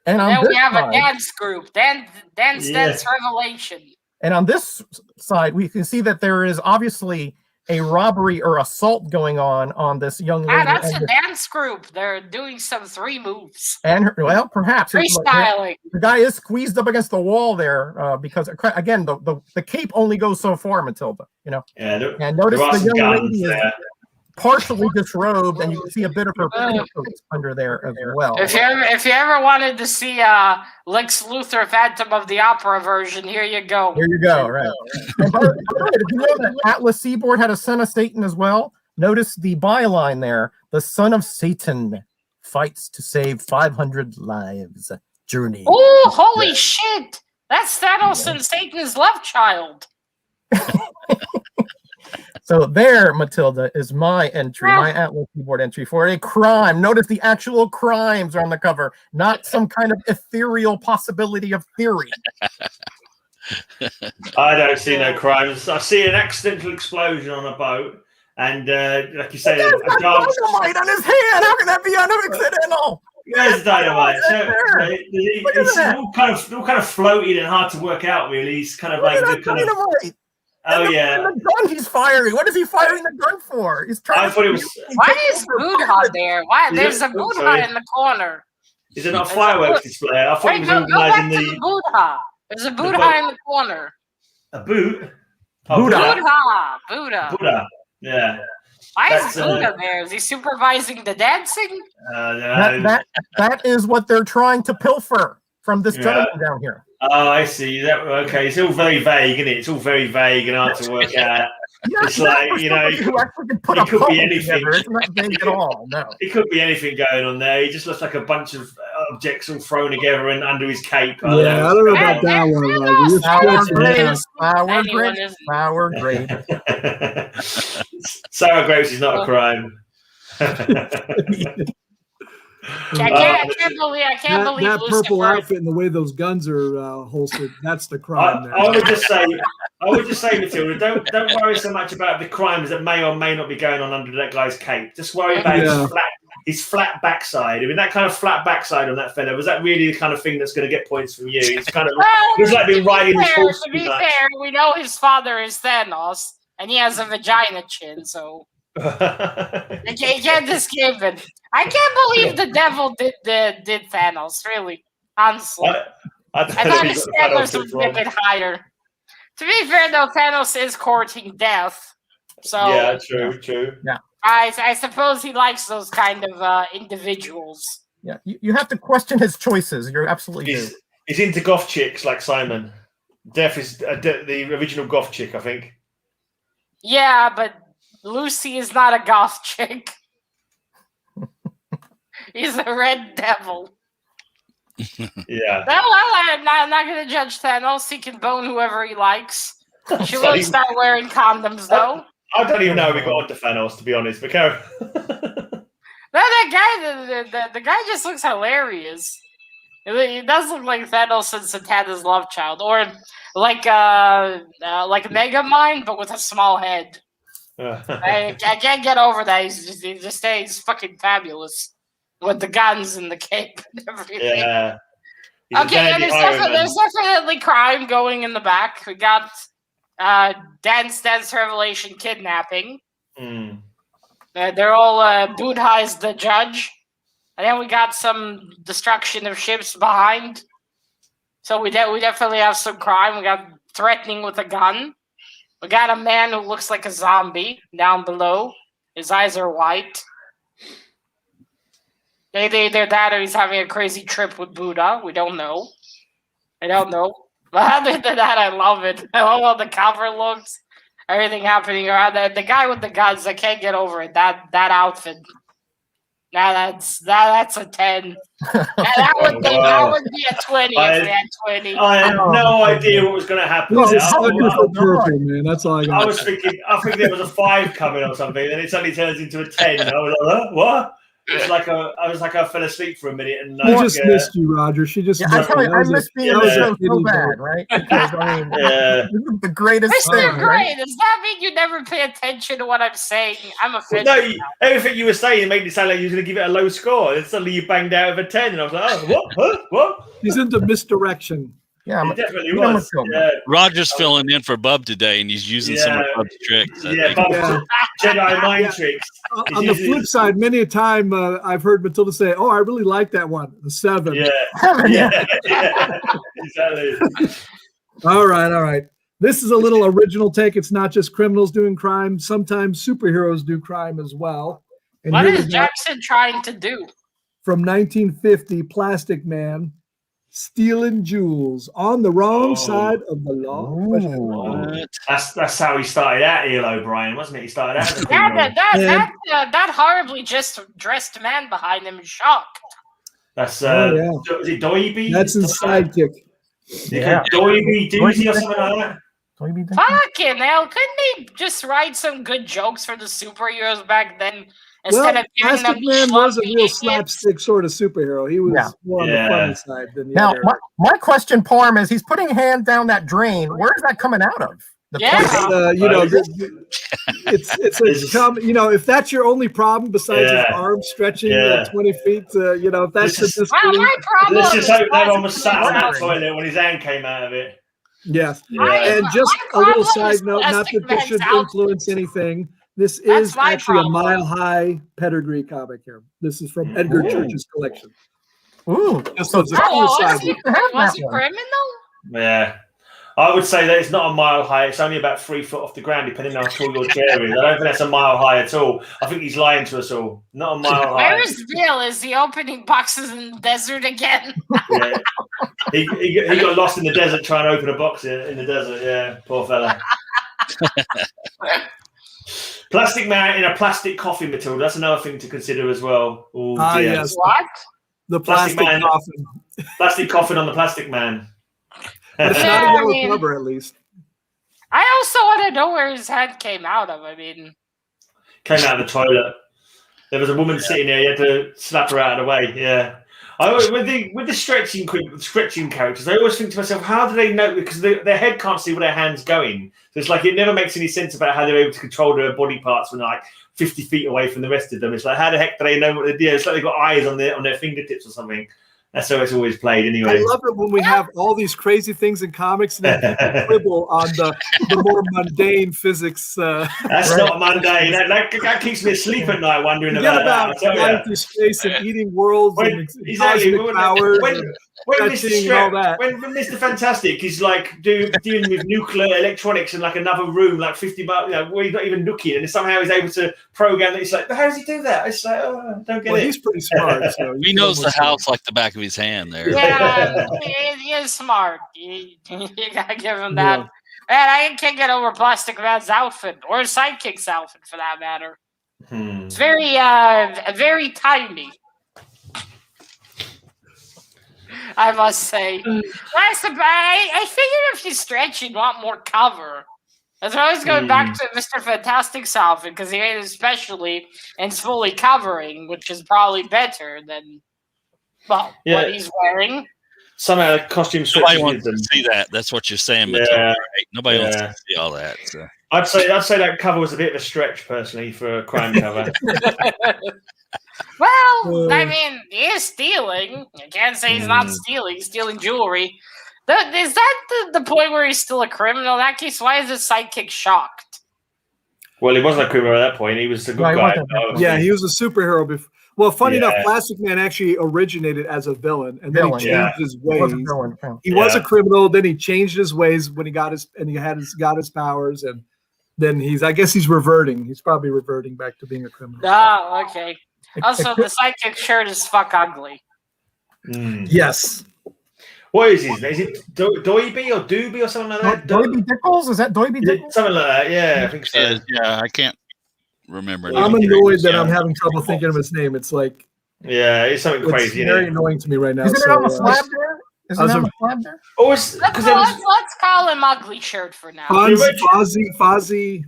And on Then this we have side, a dance group. Dance Revelation. and on this side, we can see that there is obviously a robbery or assault going on this young lady. That's and a dance group. They're doing some 3 moves. And her, well, perhaps Freestyling. the guy is squeezed up against the wall there because again the cape only goes so far, Matilda. You know. Yeah. And notice the young lady is partially disrobed, and you can see a bit of her petticoats under there as well. If you ever wanted to see Lex Luthor Phantom of the Opera version, here you go. Here you go. Right. And by the way, did you know that Atlas Seaboard had a son of Satan as well? Notice the byline there: the son of Satan fights to save 500 lives. Journey. Oh, holy shit! That's Thanos and Satan's love child. So there, Matilda, is my entry, my Atlas Keyboard entry for a crime. Notice the actual crimes are on the cover, not some kind of ethereal possibility of theory. I don't see no crimes. I see an accidental explosion on a boat, and like you say, There's got dynamite on his hand. How can that be unaccidental? There's dynamite. So, it's all kind of floated and hard to work out. Really, he's kind of like the kind of. Dynamite. Oh yeah. The gun he's firing. What is he firing the gun for? He's trying. I thought it was. Why is Buddha there? Why? There's a Buddha in the corner. Is it not a fireworks display? I thought Wait, it was go back organising to the Buddha. There's a Buddha in the corner. a boot. Buddha. Buddha. Yeah. Why is Buddha there? Is he supervising the dancing? That is what they're trying to pilfer from this gentleman down here. Oh, I see. Okay, it's all very vague, isn't it? It's all very vague and hard to work out. It's like, you know, it could be anything. It's not vague at all. No, it could be anything going on there. He just looks like a bunch of objects all thrown together and under his cape. I don't know about that one. Sour grape. Sour grapes is not a crime. I can't believe that purple Lucifer. outfit and the way those guns are holstered. That's the crime. I would just say, Matilda, don't worry so much about the crimes that may or may not be going on under that guy's cape. Just worry about his flat backside. I mean, that kind of flat backside on that fella, was that really the kind of thing that's going to get points from you? It's kind of looks like being riding his horse. To be fair, we know his father is Thanos, and he has a vagina chin, so you can't escape it. I can't believe the devil did Thanos. Really, honestly, I thought his standards would be a bit higher. To be fair, though, Thanos is courting death, so yeah, true. Yeah, I suppose he likes those kind of individuals. Yeah, you have to question his choices. You're absolutely he's into goth chicks like Simon. Death is the original goth chick, I think. Yeah, but Lucy is not a goth chick. He's a red devil. Yeah. Well, I'm not going to judge Thanos. He can bone whoever he likes. She will start wearing condoms, though. I don't even know how we got onto Thanos, to be honest. But Karen. The guy just looks hilarious. He does look like Thanos and Satana's love child, or like Megamind, but with a small head. I can't get over that. He's fucking fabulous with the guns and the cape and everything. Yeah. Okay, and there's definitely crime going in the back. We got Dance Revelation kidnapping. They're all Buddha is the judge. And then we got some destruction of ships behind. So we definitely have some crime. We got threatening with a gun. We got a man who looks like a zombie down below. His eyes are white. Either that or he's having a crazy trip with Buddha. We don't know. I don't know. But other than that, I love it. I love how the cover looks. Everything happening around that. The guy with the guns, I can't get over it. That outfit. That's a 10. That would be a 20 if we had 20. I had no idea what was going to happen. Purple, man. That's all I got. I think there was a 5 coming or something, and it suddenly turns into a 10. I was like, what? It's like I was like I fell asleep for a minute and I just missed you, Roger. She just I tell you, I miss being in the show so bad, right? Because I mean, this is the greatest thing. Mr. Gray, does that mean you never pay attention to what I'm saying? I'm offended. No, everything you were saying made it sound like you were going to give it a low score, and suddenly you banged out with a 10, and I was like, oh, what? Huh? What? He's into misdirection. Yeah, he definitely was. Yeah. Roger's filling in for Bub today, and he's using some of Bub's tricks. Bub's Jedi mind tricks. On the flip side, many a time I've heard Matilda say, "Oh, I really like that one, the 7." Yeah, exactly. All right. This is a little original take. It's not just criminals doing crime. Sometimes superheroes do crime as well. And what is Jackson trying to do? From 1950, Plastic Man. Stealing jewels on the wrong side of the law. That's how he started out, E.L. O'Brien, wasn't it? He started out. That horribly just dressed man behind him is shocked. That's is it Doiby? That's his sidekick. Yeah, Doiby Doozy or something like that. Fucking hell! Couldn't they just write some good jokes for the superheroes back then? Instead of Plastic Man was a real slapstick sort of superhero. He was more on the funny side than the other. My question, Parm, is he's putting hand down that drain. Where is that coming out of? If that's your only problem besides his arm stretching 20 feet, if that's the my problem. Let's just hope that one was sat on that toilet when his hand came out of it. Yes. And just a little side note, not that this should influence anything. This is actually a Mile High pedigree comic here. This is from Edgar Church's collection. Ooh, was he criminal? Yeah. I would say that it's not a mile high. It's only about 3 foot off the ground, depending on how tall your chair is. I don't think that's a mile high at all. I think he's lying to us all. Not a mile high. Where is Bill? Is he opening boxes in the desert again? Yeah. He got lost in the desert trying to open a box in the desert. Yeah, poor fella. Plastic Man in a plastic coffin, Matilda. That's another thing to consider as well. Yes. What? The plastic coffin. Plastic coffin on the Plastic Man. But it's not a yellow cover, at least. I also want to know where his head came out of. I mean, came out of the toilet. There was a woman sitting there. You had to slap her out of the way. Yeah. With the stretching characters, I always think to myself, how do they know? Because their head can't see where their hand's going. So it's like it never makes any sense about how they're able to control their body parts when they're like 50 feet away from the rest of them. It's like, how the heck do they know what they do? It's like they've got eyes on their fingertips or something. That's how it's always played anyway. I love it when we have all these crazy things in comics and then quibble on the more mundane physics. That's not mundane. That keeps me asleep at night wondering about flying through space and eating worlds and cosmic powers. When Mr. Fantastic is like dealing with nuclear electronics in like another room, like 50 miles, where he's not even looking, and somehow he's able to program that. It's like, how does he do that? It's like, I don't get it. He's pretty smart. So he knows the house like the back of his hand there. Yeah, he is smart. You gotta give him that. Man, I can't get over Plastic Man's outfit or Sidekick's outfit for that matter. It's very tiny. I must say. I figured if you stretch, you'd want more cover. That's why I was going back to Mr. Fantastic's outfit, because he made it especially and it's fully covering, which is probably better than what he's wearing. Somehow the costume nobody wants to see that. That's what you're saying, Matilda, right? Nobody wants to see all that. So. I'd say that cover was a bit of a stretch, personally, for a crime cover. Well, I mean, he is stealing. I can't say he's not stealing. He's stealing jewelry. Is that the point where he's still a criminal? In that case, why is his sidekick shocked? Well, he wasn't a criminal at that point. He was a good guy. Yeah, he was a superhero before. Well, funny enough, Plastic Man actually originated as a villain, and then he changed his ways. He was a criminal, then he changed his ways when he got his powers, and then I guess he's reverting. He's probably reverting back to being a criminal. Oh, okay. Also, the sidekick shirt is fuck ugly. Yes. What is his name? Is it Doiby or Doobie or something like that? Doiby Dickles? Is that Doiby Dickles? Something like that, yeah, I think so. Yeah, I can't remember. I'm annoyed that I'm having trouble thinking of his name. It's like... Yeah, it's something crazy. It's very annoying to me right now. Isn't it on the slab there? Isn't it on the slab there? Let's call him Ugly Shirt for now. Fozzie.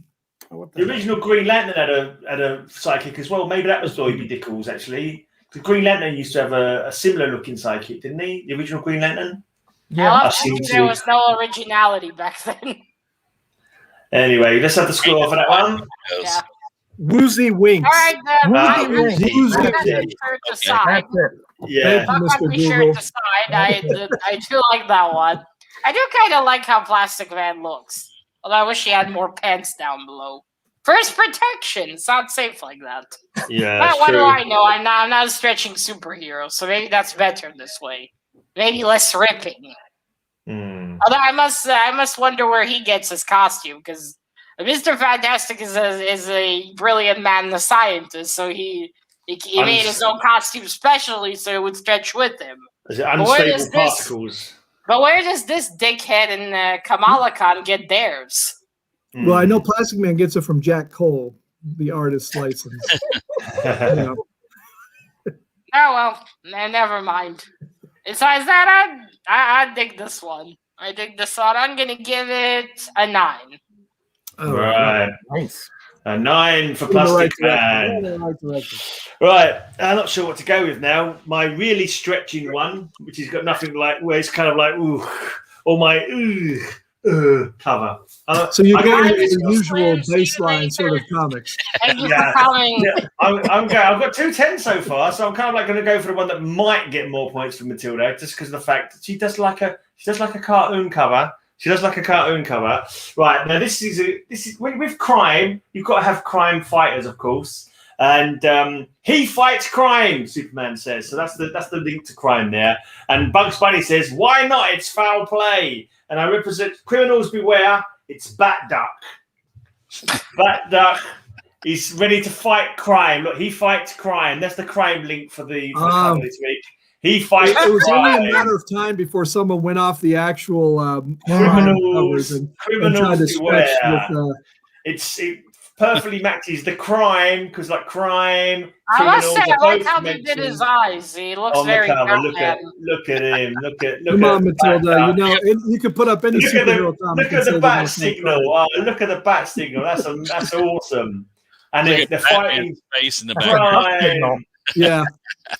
The original Green Lantern had a sidekick as well. Maybe that was Zoey Noodles, actually. The Green Lantern used to have a similar looking sidekick, didn't he? The original Green Lantern? Yeah. I love that there was no originality back then. Anyway, let's have the score for that one. Yeah. Woozy Winks. All right, Woozy shirt aside. Yeah. Mr. Aside, I do like that one. I do kind of like how Plastic Man looks. Although I wish he had more pants down below. For his protection, it's not safe like that. Yeah, what do I know? I'm not a stretching superhero, so maybe that's better this way. Maybe less ripping. Although I must wonder where he gets his costume, because Mr. Fantastic is a brilliant man, the scientist, so he made his own costume specially so it would stretch with him. Is it unstable particles? But where does this dickhead and Kamala Khan get theirs? Well, I know Plastic Man gets it from Jack Cole, the artist's license. Oh, well, never mind. Besides that, I dig this one. I dig this one. I'm going to give it a 9. Oh, right. Nice. A 9 for Plastic Man. Right. I'm not sure what to go with now. My really stretching one, which has got nothing like, where it's kind of like, ooh, or my cover. So you're going with the usual baseline sort of comics. Thank you for coming. I've got 2 10s so far, so I'm kind of like going to go for the one that might get more points for Matilda, just because of the fact that she does like a cartoon cover. She does like a cartoon cover. Right, now this is with crime, you've got to have crime fighters, of course. And he fights crime, Superman says. So that's the link to crime there. And Bugs Bunny says, why not? It's foul play. And I represent criminals beware. It's Bat Duck. Bat Duck is ready to fight crime. Look, he fights crime. That's the crime link for the cover this week. He fights crime. It was only a matter of time before someone went off the actual criminals beware. It perfectly matches the crime, because like crime. I must say, I like how they did his eyes. He looks very Batman. Look at him. Come on, Matilda. You could put up any superhero comic. Look at the bat signal. Look at the bat signal. That's awesome. And they're fighting face in the crime. Yeah.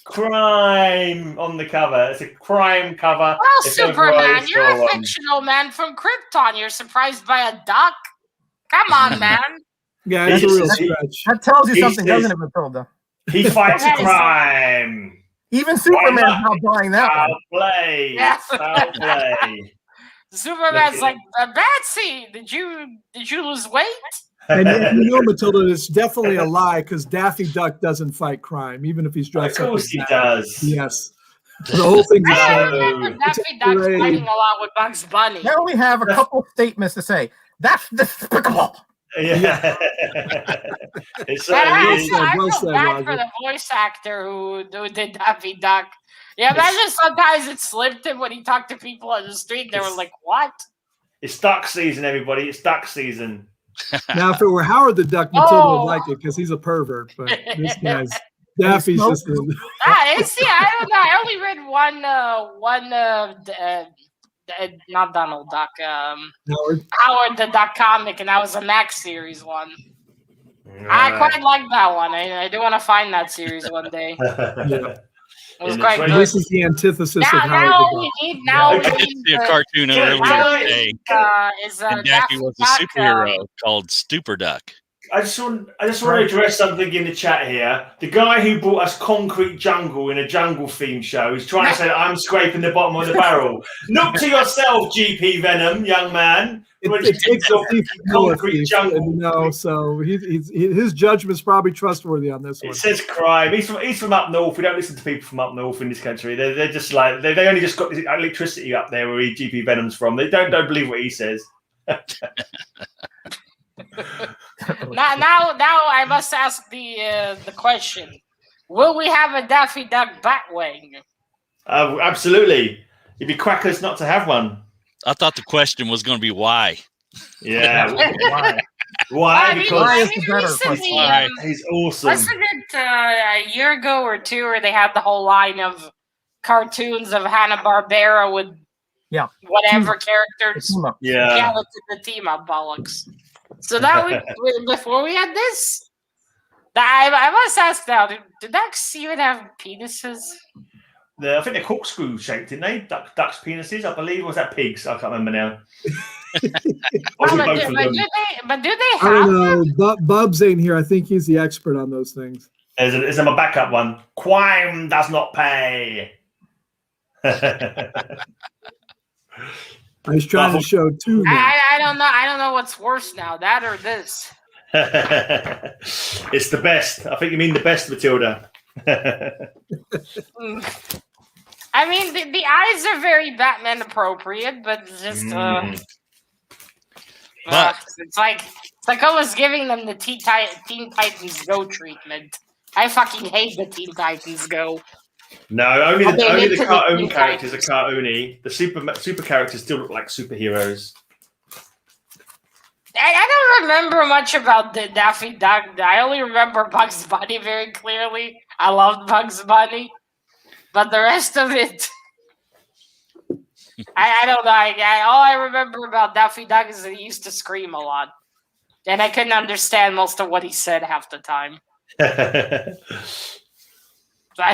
Crime on the cover. It's a crime cover. Well, Superman, you're a fictional man from Krypton. You're surprised by a duck? Come on, man. Yeah, it's a real stretch. That tells you something, doesn't it, Matilda? He fights crime. Even Superman's not buying that one. Foul play. Superman's like, Batsy, did you lose weight? And Matilda, it's definitely a lie, because Daffy Duck doesn't fight crime, even if he's dressed up. Of course he does. Yes. The whole thing's I remember Daffy Duck fighting a lot with Bugs Bunny. I only have a couple statements to say. That's despicable. Yeah. I feel bad for the voice actor who did Daffy Duck. Yeah, imagine sometimes it slipped him when he talked to people on the street. They were like, what? It's duck season, everybody. It's duck season. Now, if it were Howard the Duck, Matilda would like it, because he's a pervert. But this guy's Daffy's just. I don't know. I only read not Donald Duck. Howard the Duck comic, and that was a Max series one. Right. I quite like that one. I do want to find that series one day. It was quite good. This is the antithesis of Howard the Duck. I did see a cartoon earlier today. Daffy was a superhero called Stupor Duck. I just want to address something in the chat here. The guy who brought us Concrete Jungle in a jungle theme show is trying to say that I'm scraping the bottom of the barrel. Look to yourself, GP Venom, young man. It takes a Concrete Jungle. So his judgment's probably trustworthy on this one. It says crime. He's from up north. We don't listen to people from up north in this country. They're just like they only just got the electricity up there where GP Venom's from. They don't believe what he says. Now I must ask the question: will we have a Daffy Duck Batwing? Absolutely. It'd be crackers not to have one. I thought the question was going to be why. Yeah. Why? Why? Because he's awesome. Wasn't it a year ago or two where they had the whole line of cartoons of Hanna-Barbera with whatever characters? Yeah, the team up bollocks. So now, before we had this, I must ask now: did ducks even have penises? I think they're corkscrew shaped, didn't they? Ducks' penises, I believe. Or was that pigs? I can't remember now. But do they I have? don't know. Bubs ain't here. I think he's the expert on those things. There's my backup one. Crime does not pay. I was trying to show two. I don't know. I don't know what's worse now, that or this. It's the best. I think you mean the best, Matilda. I mean, the eyes are very Batman appropriate, but just it's like almost giving them the Teen Titans Go treatment. I fucking hate the Teen Titans Go. No, only the cartoon characters are cartoony. The super characters still look like superheroes. I don't remember much about the Daffy Duck. I only remember Bugs Bunny very clearly. I loved Bugs Bunny, but the rest of it, I don't know. All I remember about Daffy Duck is that he used to scream a lot, and I couldn't understand most of what he said half the time. I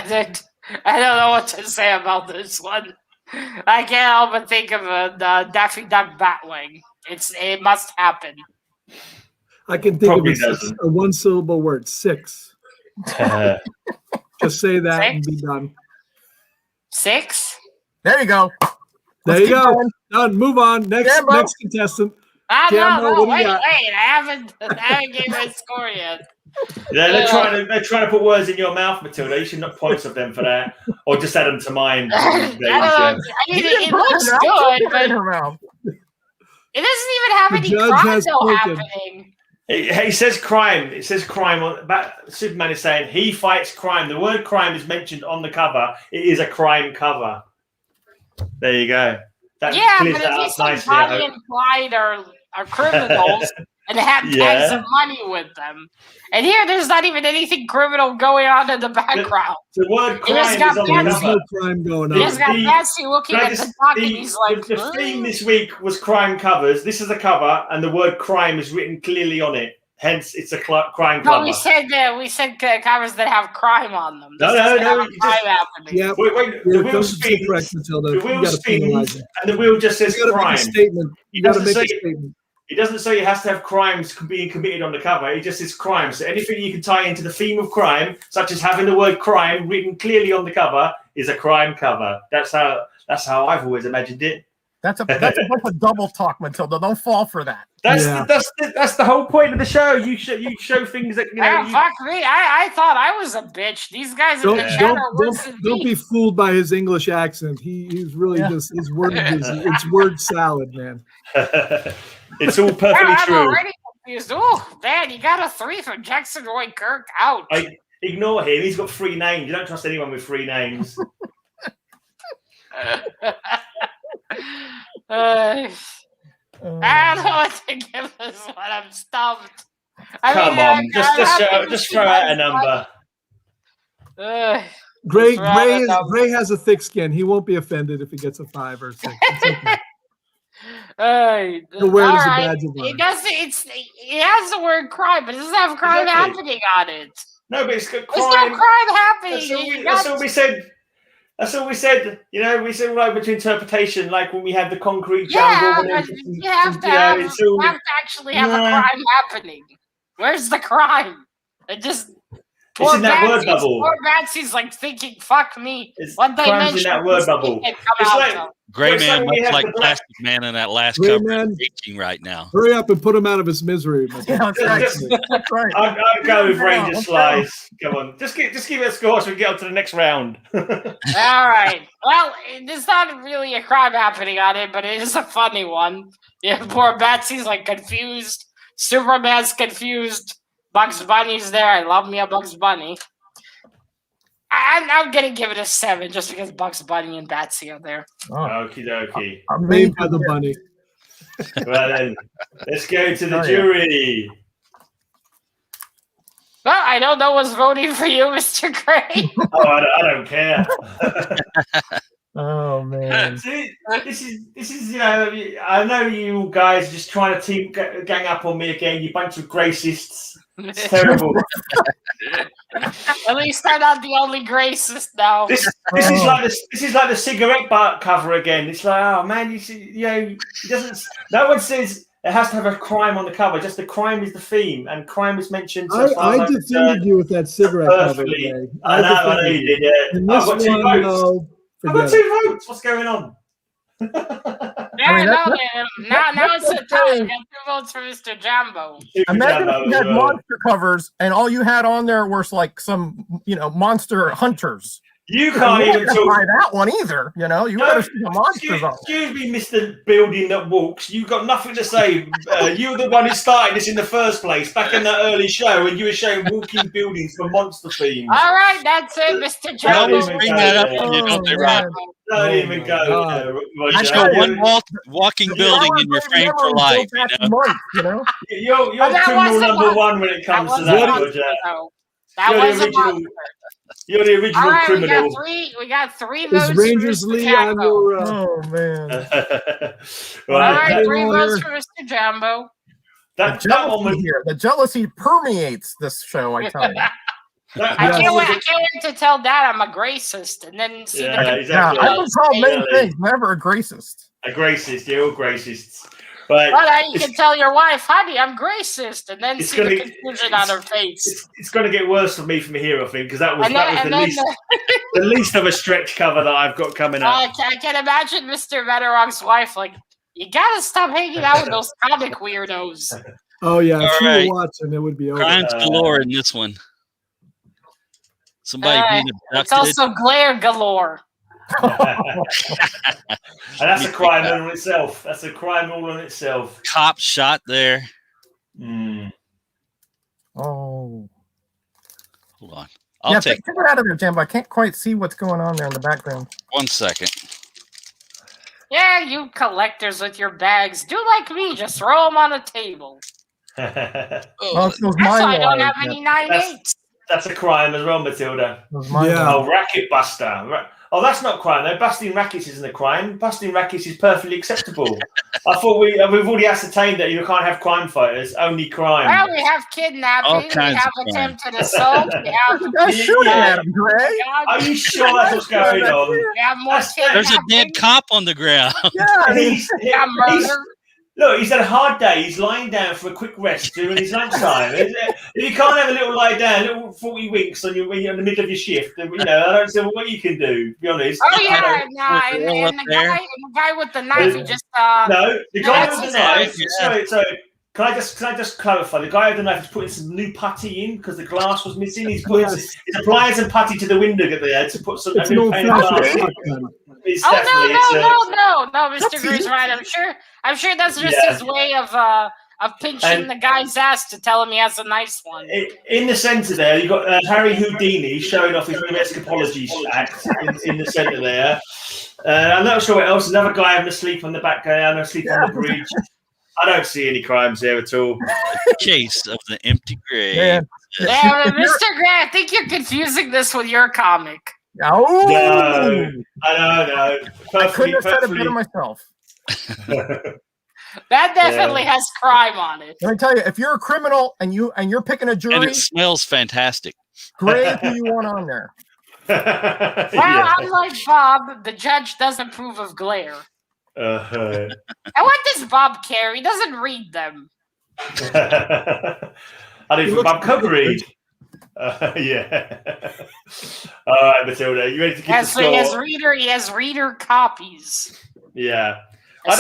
don't know what to say about this one. I can't help but think of a Daffy Duck Batwing. It must happen. I can think Probably of a one-syllable word: 6. Just say that 6? and be done. 6? There you go. There you go. Done. Move on. Next contestant. No, wait. I haven't given my score yet. Yeah, they're trying to put words in your mouth, Matilda. You should not point of them for that, or just add them to mine. It looks good, but it doesn't even have any crime happening. He says crime. It says crime. Superman is saying he fights crime. The word crime is mentioned on the cover. It is a crime cover. There you go. But if you said Bonnie and Clyde are criminals and have bags of money with them, and here there's not even anything criminal going on in the background. The word crime is on the There's no crime going on. He's got Betsy looking at the clock, and he's like, the theme this week was crime covers. This is a cover, and the word crime is written clearly on it. Hence, it's a crime cover. No, we said covers that have crime on them. No. Yeah, wait. The wheel spins. The wheel spins, and the wheel just says crime. You got to make a statement. It doesn't say it has to have crimes being committed on the cover. It just says crime. So anything you can tie into the theme of crime, such as having the word crime written clearly on the cover, is a crime cover. That's how I've always imagined it. That's a bunch of double talk, Matilda. Don't fall for that. That's the whole point of the show. You show things that fuck me. I thought I was a bitch. These guys in the chat are worse than me. Don't be fooled by his English accent. He's really just his word. It's word salad, man. It's all perfectly true. I'm already confused. Oh, man, you got a 3 from Jackson Roy Kirk. Ouch. Ignore him. He's got 3 names. You don't trust anyone with 3 names. I don't know what to give this one. I'm stumped. Come on, just throw out a number. Gray has a thick skin. He won't be offended if he gets a 5 or 6. He'll wear it as a badge of honor. It has the word crime, but it doesn't have crime happening on it. No, but it's got crime. There's no crime happening. That's all we said. That's all we said. We said right between interpretation, like when we had the concrete jungle. Yeah, but you have to actually have a crime happening. Where's the crime? It's in that word bubble. Poor Batsy's like thinking, "Fuck me." What they mentioned in that word bubble. It's like Greyman looks like Plastic Man in that last cover. Reaching right now. Hurry up and put him out of his misery. That's right. I'd go with Ranger Slice. Come on, just give it a score so we get on to the next round. All right. Well, there's not really a crime happening on it, but it is a funny one. Yeah, poor Batsy's like confused. Superman's confused. Bugs Bunny's there. I love me a Bugs Bunny. I'm gonna give it a 7 just because Bugs Bunny and Batsy are there. Okie dokie. I'm made by the bunny. Well then, let's go to the jury. Well, I don't know what's voting for you, Mr. Gray. I don't care. Oh man! See, this is I know you guys are just trying to gang up on me again. You bunch of racists. It's terrible. At least they're not the only racist now. This is like the cigarette butt cover again. It's like, oh man, it doesn't. No one says it has to have a crime on the cover. Just the crime is the theme, and crime is mentioned. I defended you with that cigarette cover. I know you did. Yeah. I've got 2 votes. I've got 2 votes. What's going on? Yeah, now it's a tie. You got 2 votes for Mr. Jambo. Imagine if you had monster covers and all you had on there were like some, monster hunters. You can't even buy that one either. You better see the monsters on. Excuse me, Mr. Building that walks. You got nothing to say. You were the one who started this in the first place, back in that early show when you were showing walking buildings for monster themes. All right, that's it, Mr. Jambo. Bring that up when you don't right. Don't even go. I show one walking building in your frame for life. You're criminal number 1 when it comes to that, Roger. That was a monster. You're the original criminal. We got 3 votes. Is Rangers Lee on your? Oh man! All right, 3 votes for Mr. Jambo. That one here. The jealousy permeates this show. I tell you. I can't wait to tell Dad I'm a racist, and then see the. Exactly. I can call many things. Never a racist. A racist. You're all racists. But you can tell your wife, honey, I'm racist, and then see the confusion on her face. It's going to get worse for me from here, I think, because that was the least of a stretch cover that I've got coming up. I can imagine Mr. Metarog's wife like, you got to stop hanging out with those comic weirdos. Oh, yeah. If you were watching, it would be over. Crimes galore in this one. Somebody being abducted. It's also glare galore. And that's a crime all in itself. That's a crime all in itself. Cop shot there. Oh. Hold on. I'll take it out of there, Jambo. I can't quite see what's going on there in the background. 1 second. Yeah, you collectors with your bags. Do like me. Just throw them on a table. That's why I don't have any 9/8s. That's a crime as well, Matilda. Racket buster. Oh, that's not crime. No, busting rackets isn't a crime. Busting rackets is perfectly acceptable. I thought we've already ascertained that you can't have crime fighters. Only crime. Well, we have kidnapping. We have attempted assault. We have shooting at him, Gray. Are you sure that's what's going on? We have more There's a dead cop on the ground. Yeah, murder. Look, he's had a hard day. He's lying down for a quick rest during his lunchtime. You can't have a little lie down, a little 40 winks when you're in the middle of your shift. I don't see what you can do, to be honest. Oh, yeah. And the guy with the knife, he just... No, the guy with the knife... Sorry. Can I just clarify? The guy with the knife is putting some new putty in because the glass was missing. He's applying some putty to the window there to put some new pane of glass in. No, Mr. Gray's right. I'm sure that's just his way of pinching the guy's ass to tell him he has a nice one. In the centre there, you've got Harry Houdini showing off his new escapology act in the centre there. I'm not sure what else. Another guy having a sleep on the back there, asleep on the bridge. I don't see any crimes there at all. The case of the empty grave. Yeah, Mr. Gray, I think you're confusing this with your comic. Oh no, I know. I couldn't have said it better myself. That definitely has crime on it. Let me tell you, if you're a criminal and you're picking a jury, and it smells fantastic. Gray, who you want on there? Well, unlike Bob, the judge doesn't approve of glare. And what does Bob care? He doesn't read them. I didn't Bob could read. Yeah. All right, Matilda, you ready to keep the score? He has reader copies. Yeah. I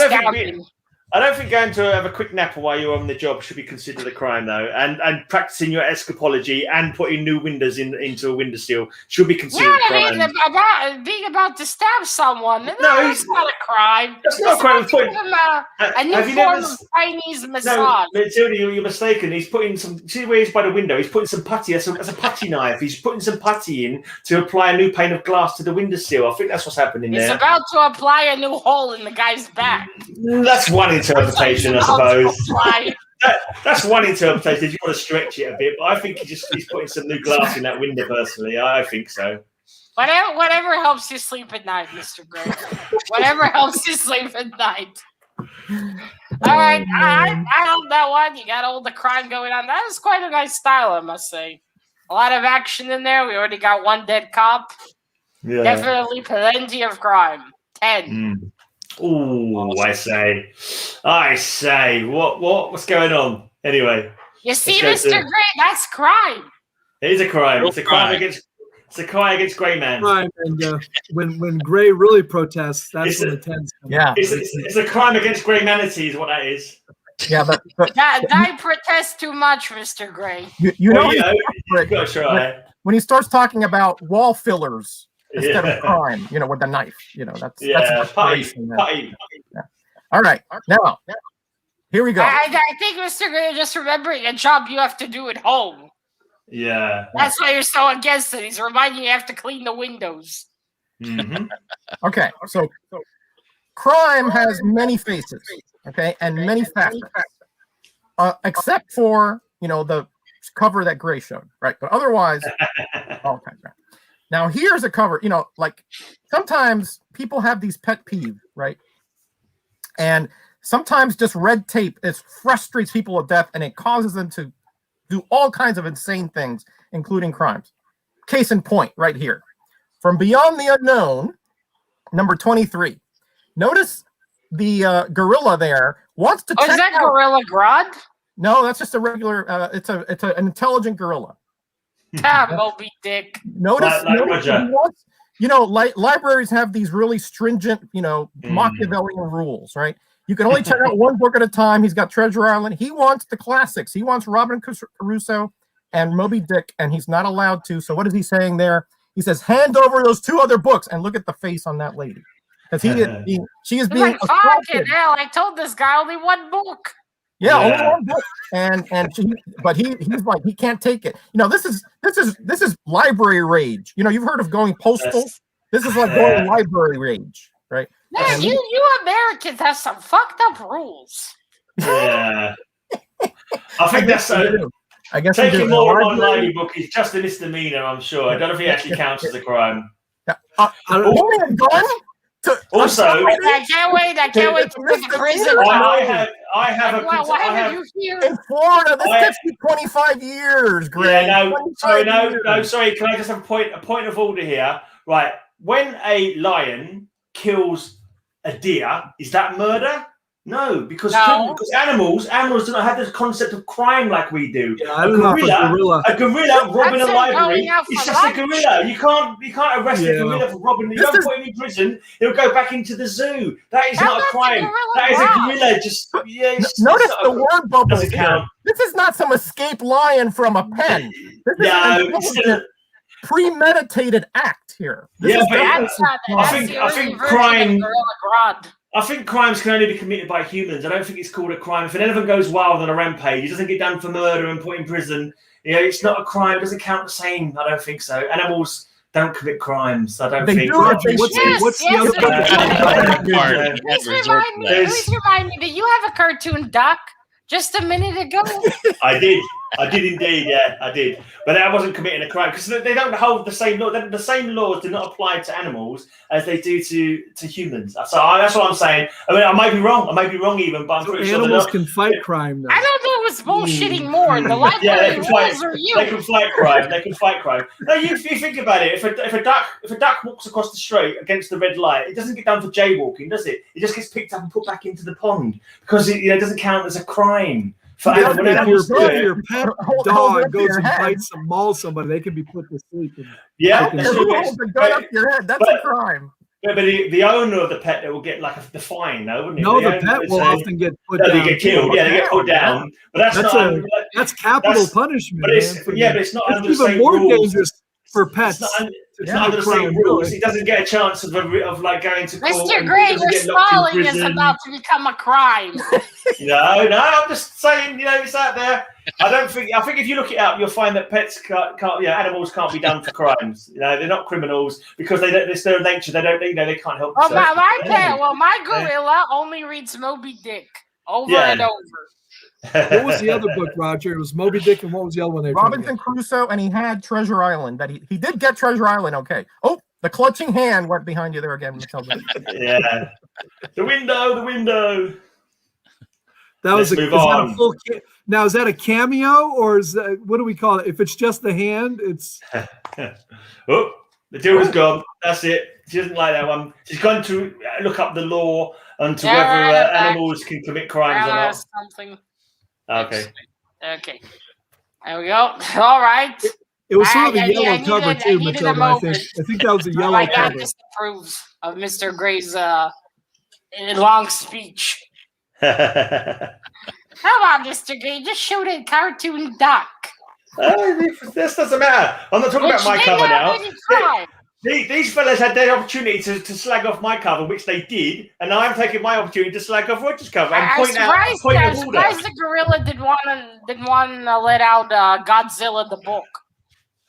don't think going to have a quick nap while you're on the job should be considered a crime, though. And practicing your escapology and putting new windows into a windowsill should be considered a crime. Being about to stab someone. No, it's not a crime. That's not a crime. A new form of Chinese massage. No, Matilda, you're mistaken. He's putting some. See where he's by the window. He's putting some putty. That's a putty knife. He's putting some putty in to apply a new pane of glass to the windowsill. I think that's what's happening there. He's about to apply a new hole in the guy's back. That's one interpretation, I suppose. That's one interpretation. If you want to stretch it a bit, but I think he's putting some new glass in that window. Personally, I think so. Whatever helps you sleep at night, Mr. Gray. Whatever helps you sleep at night. All right, I love that one. You got all the crime going on. That is quite a nice style, I must say. A lot of action in there. We already got one dead cop. Yeah. Definitely plenty of crime. 10. Ooh, I say. What's going on? Anyway. You see, Mr. Gray, that's crime. It is a crime. It's a crime against CapN. Crime, and when Gray really protests, that's when the 10s come. Yeah, it's a crime against Grey manatee, is what that is. Yeah, but I protest too much, Mr. Gray. When he starts talking about wall fillers instead of crime, with the knife, that's putty. All right, now here we go. I think, Mr. Gray, you're just remembering a job you have to do at home. Yeah. That's why you're so against it. He's reminding you have to clean the windows. Mm-hmm. Okay, so crime has many faces, okay, and many facets, except for, the cover that Gray showed, right? But otherwise, okay. Now, here's a cover, like sometimes people have these pet peeves, right? And sometimes just red tape, it frustrates people to death, and it causes them to do all kinds of insane things, including crimes. Case in point, right here. From Beyond the Unknown, number 23. Notice the gorilla there wants to check is that out... Gorilla Grodd? No, that's just a regular, it's an intelligent gorilla. Moby Dick. Notice he wants, libraries have these really stringent, Machiavellian rules, right? You can only check out one book at a time. He's got Treasure Island. He wants the classics. He wants Robinson Crusoe and Moby Dick, and he's not allowed to. So what is he saying there? He says, hand over those 2 other books, and look at the face on that lady. Because she is being fucking hell, I told this guy only one book. Yeah, only one book. But he's like, he can't take it. This is library rage. You've heard of going postal. This is like going library rage, right? Man, you Americans have some fucked up rules. Yeah. I think that's so. I guess taking more of my library book is just a misdemeanor, I'm sure. I don't know if it actually counts as a crime. Holding a gun? Also, I can't wait to go to prison. I have in Florida, this gets you 25 years, Greg. Yeah, sorry. Can I just have a point of order here? Right. When a lion kills a deer, is that murder? No, because animals do not have this concept of crime like we do. Yeah, a gorilla robbing a library is just a gorilla. You can't arrest a gorilla for robbing. You don't put him in prison. He'll go back into the zoo. That is not a crime. That is a gorilla. Just notice the word bubble here. This is not some escaped lion from a pen. This is premeditated act here. I think crime. I think crimes can only be committed by humans. I don't think it's called a crime. If an elephant goes wild on a rampage, it doesn't get done for murder and put in prison. It's not a crime. It doesn't count the same. I don't think so. Animals don't commit crimes. I don't think. What's the other? Please remind me that you have a cartoon duck just a minute ago. I did indeed. Yeah, I did. But I wasn't committing a crime because they don't hold the same law. The same laws do not apply to animals as they do to humans. So that's what I'm saying. I mean, I might be wrong. Even, but I'm pretty sure animals can fight crime. Though. I don't know what's bullshitting more. The library rules or you? They can fight crime. No, you think about it. If a duck walks across the street against the red light, it doesn't get done for jaywalking, does it? It just gets picked up and put back into the pond because it doesn't count as a crime. If your pet dog goes and bites and mauls somebody, they can be put to sleep. Yeah, holds a gun up your head. That's a crime. But the owner of the pet that will get like the fine, though, wouldn't it? No, the pet will often get put down. They get killed. Yeah, they get put down. But that's capital punishment. But it's not under the same rules. It's even more dangerous for pets. It's not under the same rules. He doesn't get a chance of like going to court. Mr. Gray, your smiling is about to become a crime. No, I'm just saying, it's out there. I think if you look it up, you'll find that pets animals can't be done for crimes. They're not criminals because it's their nature. They can't help themselves. My gorilla only reads Moby Dick over and over. What was the other book, Roger? It was Moby Dick, and what was the other one? Robinson Crusoe, and he had Treasure Island. That he did get Treasure Island. Okay. Oh, the clutching hand went behind you there again, Matilda. Yeah. The window. That was Let's move on. That a full now, is that a cameo, or is that, what do we call it? If it's just the hand, it's. Oh, the deal is gone. That's it. She doesn't like that one. She's gone to look up the law onto whether animals can commit crimes or not. Something. Okay. Okay. There we go. All right. It was sort of a yellow cover too, Matilda. I think that was a yellow my cover. God, this approves of Mr. Gray's long speech. Come on, Mr. Gray, just shoot a cartoon duck. This doesn't matter. I'm not talking about my cover now. These fellas had their opportunity to slag off my cover, which they did, and I'm taking my opportunity to slag off Roger's cover. I'm surprised the gorilla didn't want to let out Godzilla the book.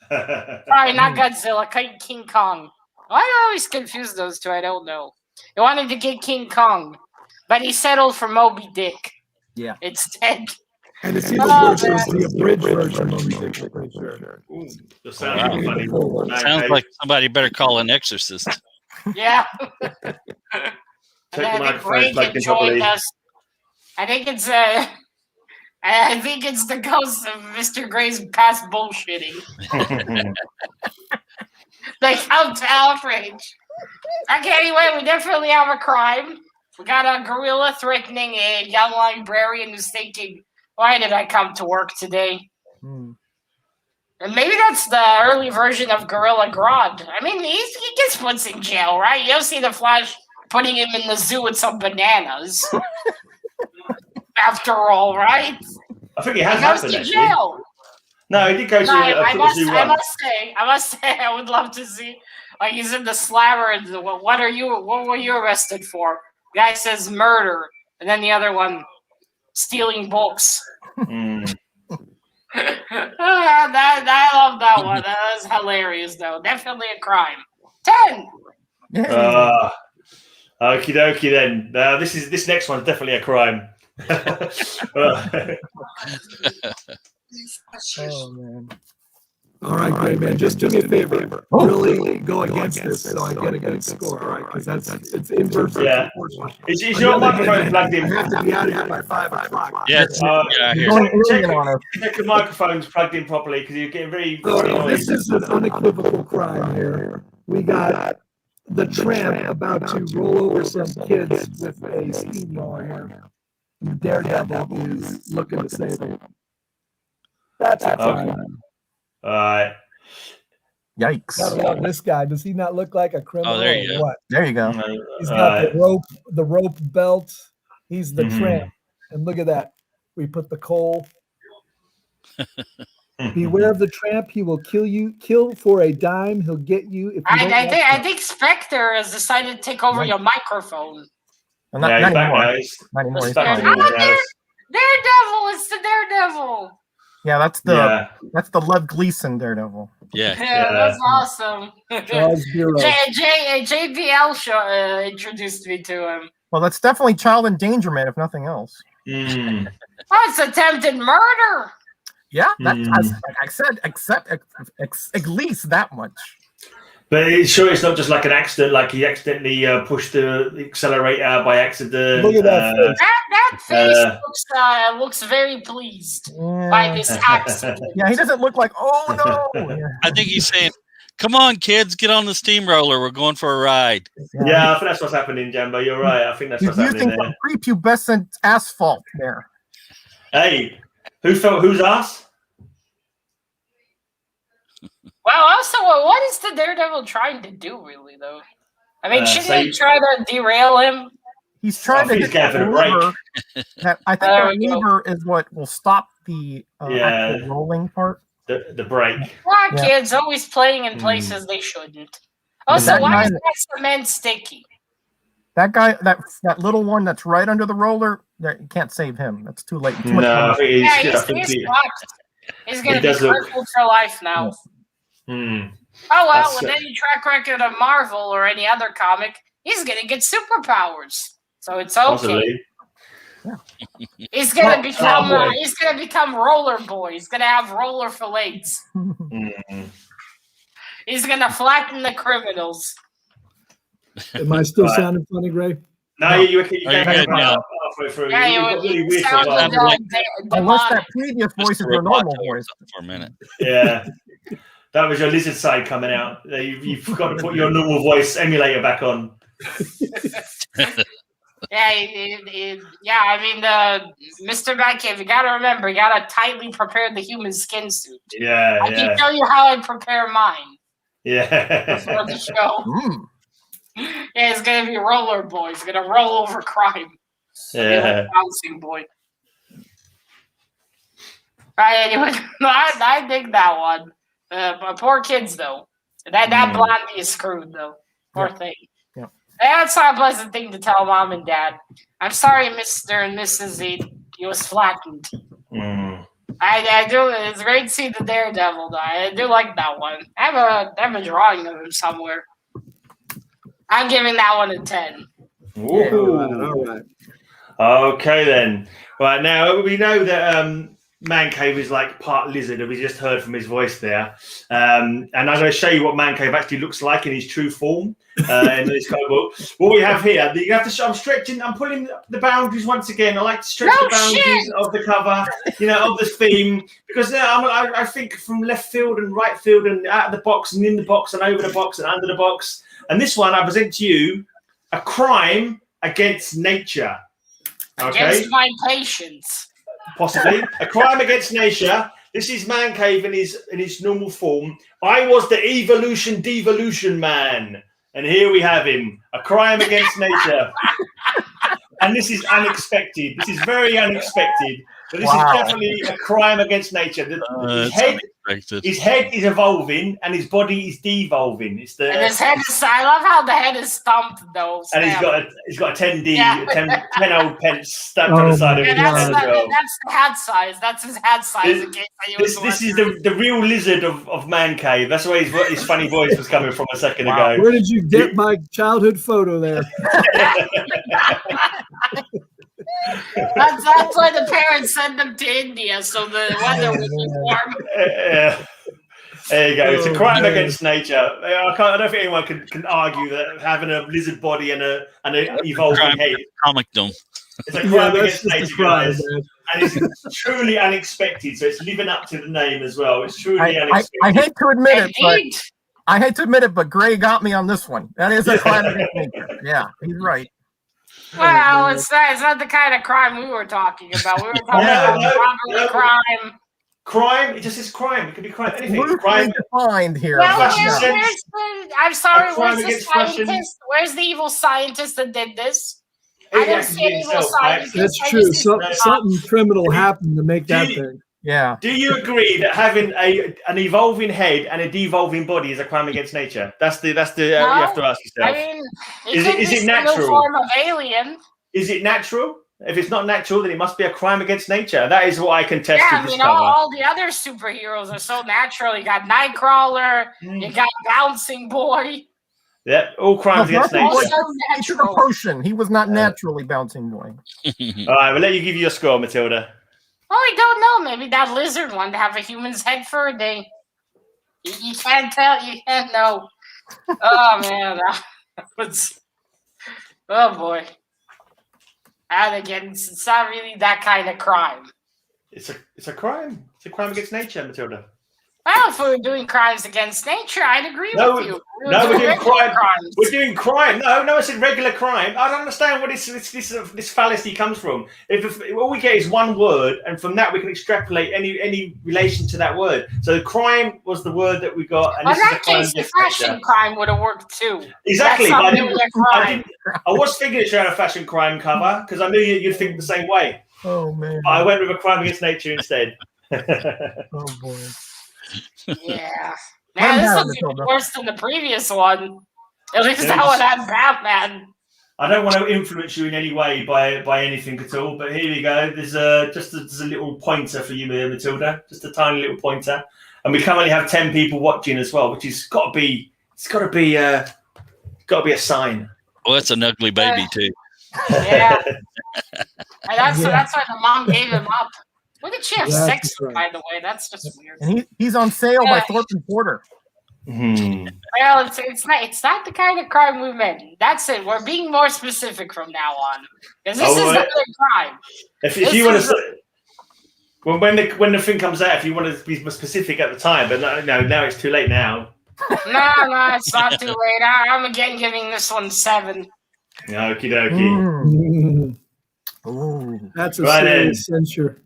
Sorry, not Godzilla, King Kong. I always confuse those two. I don't know. He wanted to get King Kong, but he settled for Moby Dick. Yeah. Instead. And it's even worse as the abridged version. Sounds like somebody better call an exorcist. Yeah. And I think Ray can join us. I think it's the ghost of Mr. Gray's past bullshitting. They come to outrage. Okay, anyway, we definitely have a crime. We got a gorilla threatening a young librarian who's thinking, why did I come to work today? And maybe that's the early version of Gorilla Grodd. I mean, he gets put in jail, right? You don't see the Flash putting him in the zoo with some bananas. After all, right? I think he has happened, to jail. No, he did go to the zoo once. I must say, I would love to see. Like, he's in the slammer, and what were you arrested for? The guy says murder, and then the other one, stealing books. Mm. I love that one. That was hilarious, though. Definitely a crime. 10. Okie dokie then. This next one's definitely a crime. Oh man! All right, great man. Just do me a favor. Really go against this so I get a good score. All right, because it's inverse. Yeah. Is your microphone plugged in? I have to be out of here by 5 o'clock. Yeah, check your microphone's plugged in properly because you're getting very This is an unequivocal crime here. We got the tramp about to roll over some kids with a steamroller here. And Daredevil is looking to save them. That's a crime. All right. Yikes! This guy, does he not look like a criminal? Oh, there you go. What? There you go. He's got the rope belt. He's the tramp. And look at that. We put the coal. Beware of the tramp. He will kill for a dime. He'll get you. If you I think Spectre has decided to take over your microphone. Well, not anymore. Not anymore. Daredevil! It's the Daredevil. Yeah, that's the Lev Gleason Daredevil. Yeah, that's awesome. JBL introduced me to him. Well, that's definitely child endangerment, if nothing else. That's attempted murder. Yeah, that's like I said, at least that much. But sure, it's not just like an accident. Like he accidentally pushed the accelerator by accident. Look at that face. That face looks very pleased by this accident. Yeah, he doesn't look like, oh no. I think he's saying, "Come on, kids, get on the steamroller. We're going for a ride." Yeah, I think that's what's happening, Jambo. You're right. I think that's what's happening there. He's using prepubescent asphalt there. Hey, whose ass? Well, also, what is the Daredevil trying to do, really, though? I mean, shouldn't he try to derail him? He's trying to get that lever. I think that lever is what will stop the actual rolling part. The brake. Kids always playing in places they shouldn't. Also, why is that cement sticky? That guy, that little one that's right under the roller, you can't save him. That's too late. He's going to be crippled for life now. Oh, well, with any track record of Marvel or any other comic, he's going to get superpowers. So it's okay. He's gonna become. He's gonna become Roller Boy. He's gonna have roller fillets. He's gonna flatten the criminals. Am I still sounding funny, Gray? No, you good now. halfway through. Yeah, you sounded unless that previous voice is your normal voice. For a minute. Yeah. That was your lizard side coming out. You've got to put your normal voice emulator back on. I mean, Mr. Batcave, you got to remember, you got to tightly prepare the human skin suit. Yeah, I can tell you how I prepare mine. Yeah. Before the show. Yeah, it's going to be Roller Boy. He's going to roll over crime. Yeah. Bouncing boy. Right, anyway, I dig that one. But poor kids, though. That Blondie is screwed, though. Poor thing. Yeah. That's not a pleasant thing to tell Mom and Dad. I'm sorry, Mr. and Mrs. He was flattened. I do. It's great to see the Daredevil die. I do like that one. I have a drawing of him somewhere. I'm giving that one a 10. Ooh. All right. Okay, then. Right, now, we know that Man Cave is like part lizard, and we just heard from his voice there. And I'm going to show you what Man Cave actually looks like in his true form in this comic book. What we have here, you have to show, I'm pulling the boundaries once again. I like to stretch the boundaries of the cover, of the theme, because I think from left field and right field and out of the box and in the box and over the box and under the box. And this one, I present to you a crime against nature. Okay? Against my patience. Possibly a crime against nature. This is Man Cave in his normal form. I was the devolution man, and here we have him. A crime against nature, and this is unexpected. This is very unexpected. But this is definitely a crime against nature. His head is evolving, and his body is devolving. And his head is. I love how the head is stumped, though. And he's got a 10 old pence stuck on the side of his head as well. That's the hat size. That's his hat size. This is the real lizard of Man Cave. That's where his funny voice was coming from a second ago. Where did you get my childhood photo there? That's why the parents sent them to India, so the weather would be warm. There you go. It's a crime against nature. I don't think anyone can argue that having a lizard body and an evolving head. Comicdom. It's a crime against nature, guys. And it's truly unexpected, so it's living up to the name as well. It's truly unexpected. I hate to admit it, but Gray got me on this one. That is a crime against nature. Yeah, he's right. Well, it's not the kind of crime we were talking about. We were talking about robbery, crime. Crime? It just says crime. It could be crime. Anything. Crime defined here. Well, I'm sorry. Where's the scientist? Where's the evil scientist that did this? I didn't see an evil scientist. That's true. Something criminal happened to make that thing. Yeah. Do you agree that having an evolving head and a devolving body is a crime against nature? That's the you have to ask yourself. I mean, is it natural? Form of alien. Is it natural? If it's not natural, then it must be a crime against nature. That is what I contest. Yeah, all the other superheroes are so natural. You got Nightcrawler, you got Bouncing Boy. Yeah, all crimes against nature. He took a potion. He was not naturally Bouncing Boy. All right, we'll let you give you your score, Matilda. Oh, I don't know. Maybe that lizard wanted to have a human's head for a day. You can't tell. You can't know. Oh, man. Oh, boy. And again, it's not really that kind of crime. It's a crime. It's a crime against nature, Matilda. Well, if we were doing crimes against nature, I'd agree with you. We're doing crime. We're doing crime. No, I said regular crime. I don't understand where this fallacy comes from. If all we get is one word, and from that we can extrapolate any relation to that word. So crime was the word that we got. And in that case, the fashion crime would have worked too. Exactly. I was thinking it's around a fashion crime cover because I knew you'd think the same way. Oh, man. But I went with a crime against nature instead. Oh, boy. Yeah. Man, this looks even worse than the previous one. At least that one had Batman. I don't want to influence you in any way by anything at all, but here you go. There's a little pointer for you, Matilda. Just a tiny little pointer. And we currently have 10 people watching as well, which is got to be a sign. Well, that's an ugly baby too. Yeah. And that's why the mom gave him up. When did she have That's sex, right. by the way? That's just weird. And he's on sale by Thorpe and Porter. Well, it's not the kind of crime we meant. That's it. We're being more specific from now on. Because this is not a crime. If you want to... Well, when the thing comes out, if you want to be more specific at the time, but no, now it's too late now. No, it's not too late. I'm again giving this one 7. Okie dokie. Ooh. That's a Right serious censure.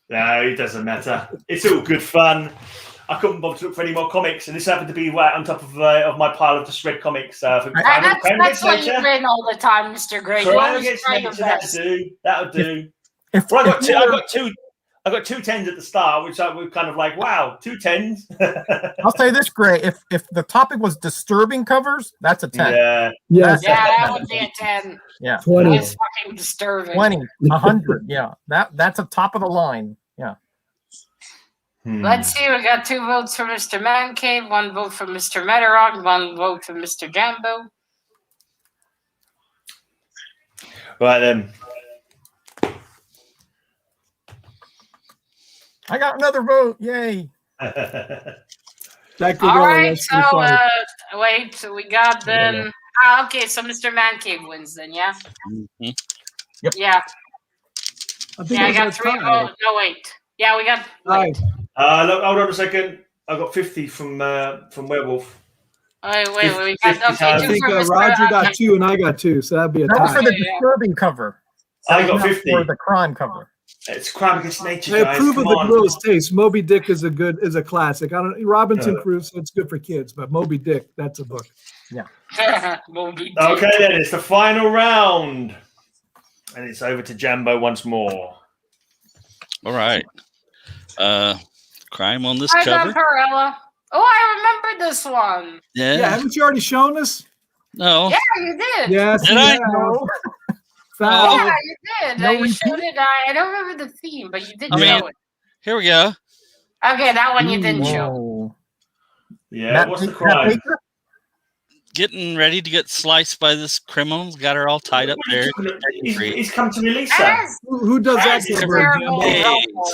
No, it doesn't matter. It's all good fun. I couldn't bother to look for any more comics, and this happened to be right on top of my pile of just read comics. That's what you win all the time, Mr. Gray. That'll do. I got two 10s at the start, which I was kind of like, wow, 2 10s. I'll say this, Gray. If the topic was disturbing covers, that's a 10. Yeah. Yes. Yeah, that would be a 10. Yeah. 20. It's fucking disturbing. 20, 100. Yeah. That's a top of the line. Yeah. Let's see. We got 2 votes for Mr. Man Cave, 1 vote for Mr. Metarog, 1 vote for Mr. Jambo. Right then. I got another vote. Yay. All right. So, wait. So we got then. Okay. So Mr. Man Cave wins then, yeah? Mm-hmm. Yep. Yeah. I got 3 votes. No, wait. Yeah, we got. Right. Look, hold on a second. I got 50 from Werewolf. Wait. We got I think Roger got 2 and I got 2, so that'd be a That was tie. for the disturbing cover. I got 50 for the crime cover. It's crime against nature, I guys. approve of Come the on. Gorilla's taste. Moby Dick is a classic. Robinson Crusoe, it's good for kids, but Moby Dick, that's a book. Yeah. Okay, then it's the final round, and it's over to Jambo once more. All right. Crime on this I cover. got Perella. Oh, I remember this one. Yeah, haven't you already shown us? No. Yeah, you did. Yes. Did I? Foul. Yeah, you did. No, You we showed it. I don't remember the theme, but you did I mean, show it. Here we go. Okay, that one you didn't show. Whoa. Yeah, what's the crime? Getting ready to get sliced by this criminal. Got her all tied up there. He's come to release her. Who does that? That's cover? terrible. Hey.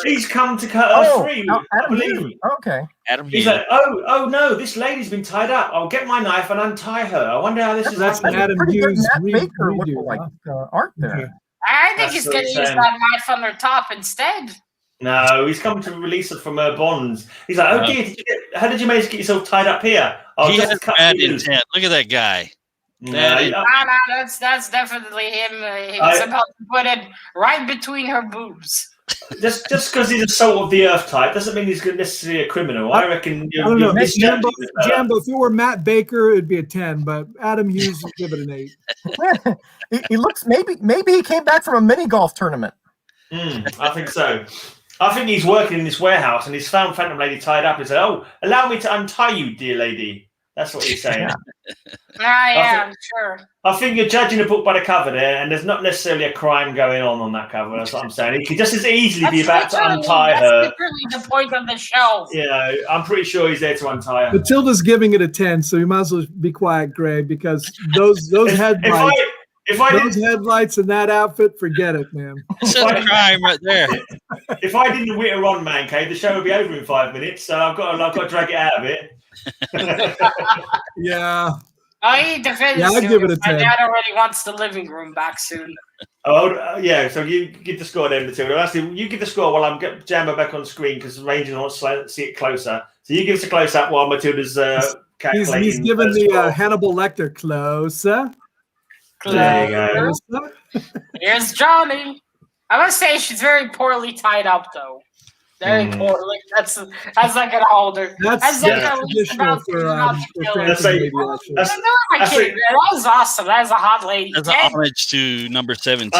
He's come to cut her free. I Adam believe. Hughes. Okay. Adam He's Hughes. like, oh no, this lady's been tied up. I'll get my knife and untie her. I wonder how this is That's happening. Adam Pretty good Hughes Matt Baker redo, look like huh? art there. Okay. I think That's he's what going to he's use saying. that knife on her top instead. No, he's come to release her from her bonds. He's like, oh dear, how did you manage to get yourself tied up here? I'll He just has cut bad you. intent. Look at that guy. No, No, that's definitely him. He's about to put it right between her boobs. just because he's a salt of the earth type doesn't mean he's necessarily a criminal. I reckon I don't know. you're Jambo, if it were Matt Baker, it'd be a 10, but Adam Hughes would give it an 8. he looks maybe he came back from a mini golf tournament. I think so. I think he's working in this warehouse and he's found Phantom Lady tied up and said, "Oh, allow me to untie you, dear lady." That's what he's saying. I'm sure. I think you're judging a book by the cover there, and there's not necessarily a crime going on that cover. That's what I'm saying. He could just as easily be about to untie her. That's literally the point of the show. You know, I'm pretty sure he's there to untie her. Matilda's giving it a 10, so you might as well be quiet, Greg, because those headlights. Those headlights and that outfit, forget it, man. It's a crime right there. If I didn't witter on Man Cave, the show would be over in 5 minutes. So I've got to drag it out of it. Yeah. He defends. Yeah, I'd give it a 10. My dad already wants the living room back soon. Yeah. So you give the score then, Matilda. Actually, you give the score while I'm getting Jambo back on the screen because Ranger wants to see it closer. So you give us a close up while Matilda's calculating. He's giving the Hannibal Lecter closer. There you go. Here's Johnny. I must say she's very poorly tied up, though. Very poorly. That's not gonna hold her. That's traditional for Let's say, that was awesome. That was a hot lady. That's an homage to number 17.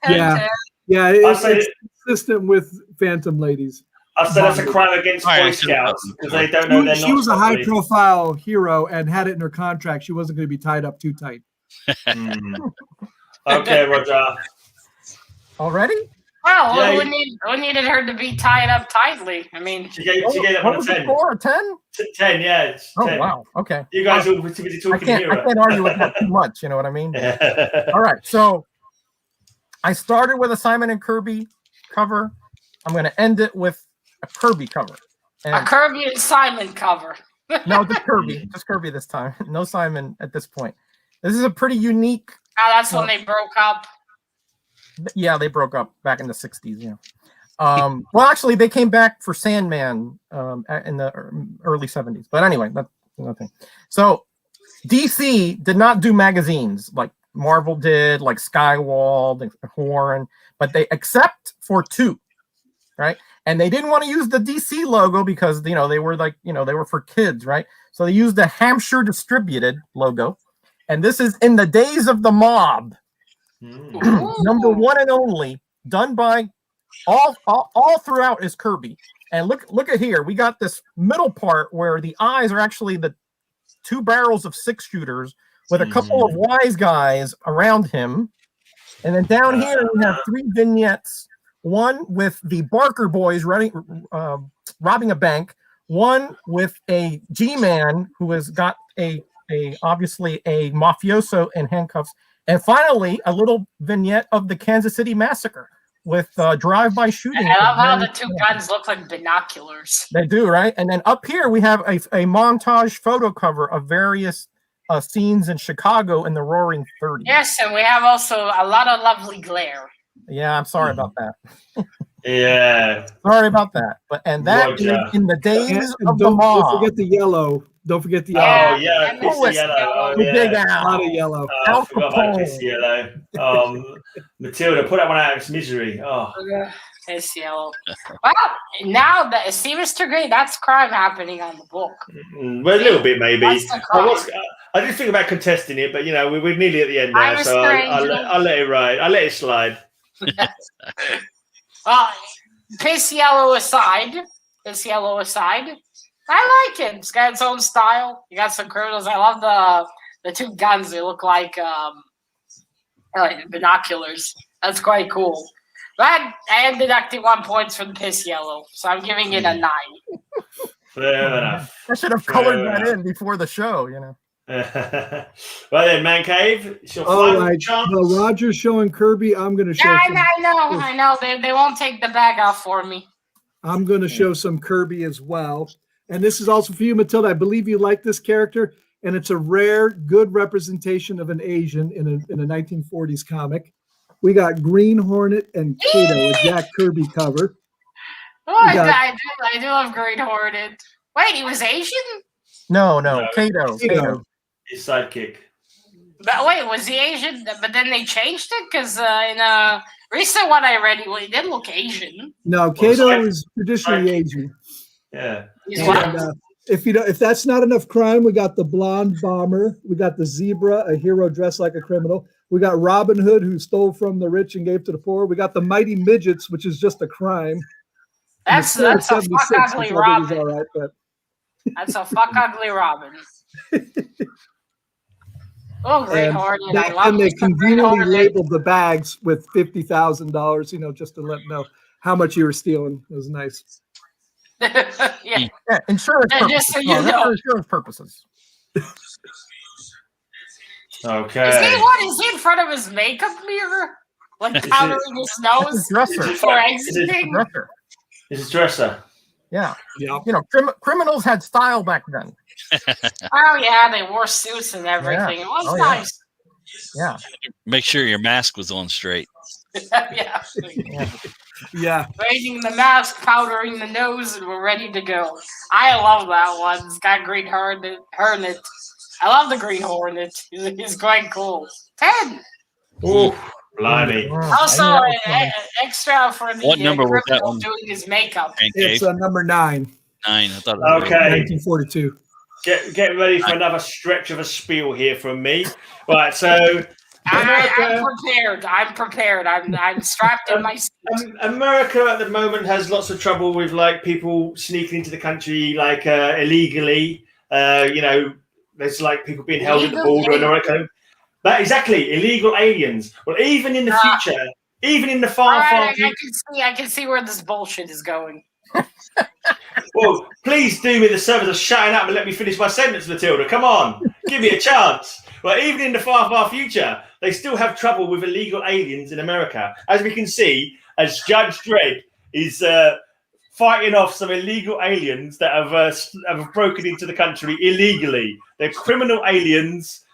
Yeah, it's consistent with Phantom Ladies. I said that's a crime against Boy Scouts because they don't know they're not. She was a high-profile hero and had it in her contract. She wasn't going to be tied up too tight. Okay, Roger. Already? Well, we needed her to be tied up tightly. I mean, she gave that one a 10. Score, 10? 10, yeah. 10. Wow. Okay. You guys are busy talking I can't argue with that too much. You know what I mean? All right. So I started with a Simon and Kirby cover. I'm going to end it with a Kirby cover. A Kirby and Simon cover. No, just Kirby this time. No Simon at this point. This is a pretty unique. That's when they broke up. Yeah, they broke up back in the 60s. Yeah. Well, actually, they came back for Sandman in the early 70s. But anyway, that's nothing. So DC did not do magazines like Marvel did, like Skywald and Horn, but they except for 2, right? And they didn't want to use the DC logo because they were they were for kids, right? So they used the Hampshire Distributed logo, and this is In the Days of the Mob, number 1 and only, done by all throughout is Kirby. And look at here, we got this middle part where the eyes are actually the 2 barrels of 6-shooters with a couple of wise guys around him, and then down here we have 3 vignettes. One with the Barker boys robbing a bank. One with a G-man who has got obviously a mafioso in handcuffs. And finally, a little vignette of the Kansas City Massacre with drive-by shooting. I love how the 2 guns look like binoculars. They do, right? And then up here we have a montage photo cover of various scenes in Chicago in the Roaring 30s. Yes, and we have also a lot of lovely glare. Yeah, I'm sorry about that. Yeah. Sorry about that. But that is In the Days of the Mob. Don't forget the yellow. Don't forget the yellow. yellow. Oh, yeah. Pissy yellow. Oh, The yeah. Big A Al. lot of yellow. I forgot about Pissy yellow. Matilda, put that one out of its misery. Oh. It's yellow. Well, now that see, Mr. Gray, that's crime happening on the book. Well, a little bit maybe. I I did think about contesting it, but we're nearly at the end now, so I'll let it ride. I'll let it slide. Piss yellow aside, I like it. It's got its own style. You got some criminals. I love the 2 guns. They look like binoculars. That's quite cool. But I am deducting 1 point for the piss yellow, so I'm giving it a 9. Fair enough. I should have colored that in before the show, Well then, Man Cave, it's your All final right. chance. Well, Roger's showing Kirby. I'm going to show. I know. They won't take the bag off for me. I'm going to show some Kirby as well. And this is also for you, Matilda. I believe you like this character, and it's a rare, good representation of an Asian in a 1940s comic. We got Green Hornet and Kato, a Jack Kirby cover. Oh, I do love Green Hornet. Wait, he was Asian? No, Kato. His sidekick. But wait, was he Asian? But then they changed it because in a recent one I read, he didn't look Asian. No, Kato is traditionally Asian. Yeah. And, if that's not enough crime, we got the blonde bomber. We got the zebra, a hero dressed like a criminal. We got Robin Hood, who stole from the rich and gave to the poor. We got the mighty midgets, which is just a crime. That's a fuck ugly Robin. All right, but that's a fuck ugly Robin. Oh, Green Hornet! I love. And they conveniently labeled the bags with $50,000. Just to let them know how much you were stealing. It was nice. Yeah, insurance purposes. Just so you know. Insurance purposes. Okay. Is he in front of his makeup mirror? Like powdering his nose? Dresser. Exiting? It's a dresser. Yeah. Criminals had style back then. Oh, yeah, they wore suits and everything. Yeah. It was nice. Yeah. Make sure your mask was on straight. Yeah. Raising the mask, powdering the nose, and we're ready to go. I love that one. It's got Green Hornet. I love the Green Hornet. He's quite cool. 10. Ooh, blimey. Also, extra for the What number was that one? Doing his makeup. It's number 9. 9. I thought. It was Okay. 1942. Get ready for another stretch of a spiel here from me. Right, so I'm prepared. I'm strapped in my seat. America at the moment has lots of trouble with people sneaking into the country illegally. There's people being held at the border and all that kind of. But exactly, illegal aliens. Well, even in the future, even in the far future, I can see where this bullshit is going. Well, please do me the service of shutting up and let me finish my sentence, Matilda. Come on, give me a chance. Well, even in the far, far future, they still have trouble with illegal aliens in America. As we can see, as Judge Dredd is fighting off some illegal aliens that have broken into the country illegally. They're criminal aliens